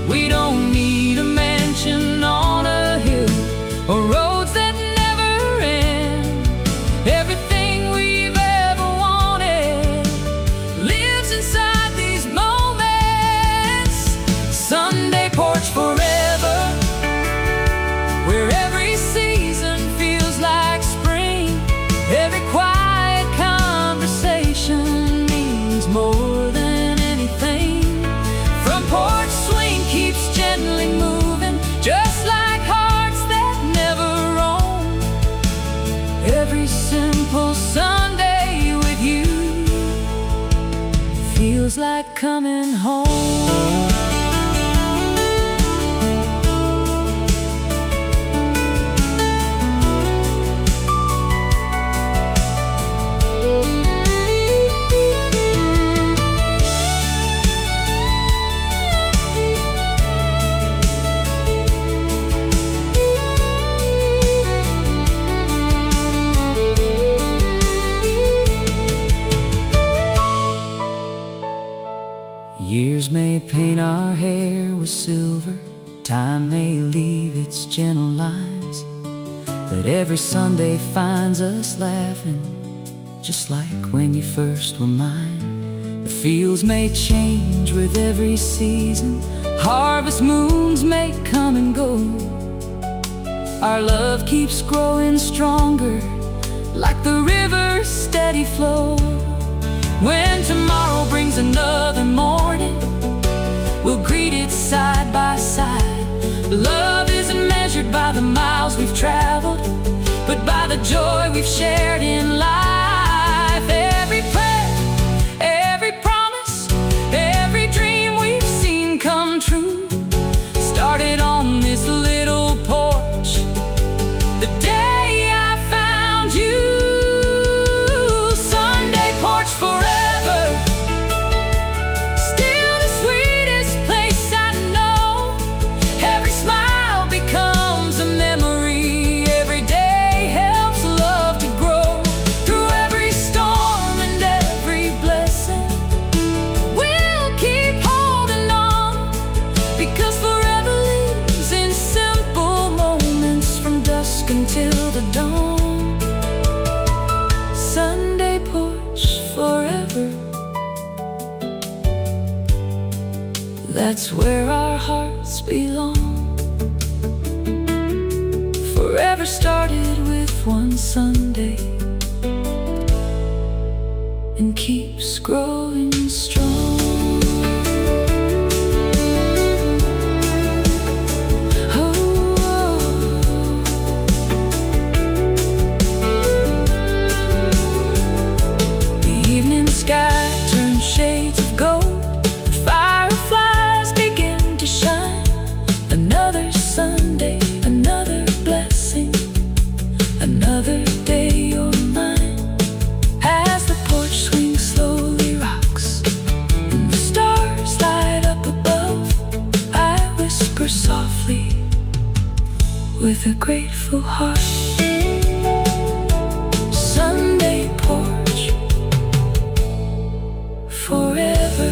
We don't need a mansion on a hill or roads that never end. Every feels like coming home. Years may paint our hair with silver, time may leave its gentle lines, but every Sunday finds us laughing, just like when you first were mine. The fields may change with every season, harvest moons may come and go. Our love keeps growing stronger, like the river's steady flow. When tomorrow brings another morning, we'll greet it side by side. Love isn't measured by the miles we've traveled, but by the joy we've shared in life. Every prayer, every promise, every dream we've seen come true started on this little porch the day I found you. Sunday porch forever, still the sweetest place I know. Every smile becomes a memory, every day helps love to grow. Through every storm and every blessing, we'll keep holding on, because forever lives in simple moments from dusk until the dawn. Sunday porch forever, that's where our hearts belong. Forever started with one Sunday and keeps growing strong. The evening sky turns shades of gold, fireflies begin to shine. Another Sunday, another blessing, another day you're mine. As the porch swing slowly rocks and the stars light up above, I whisper softly with a grateful heart. Sunday porch forever.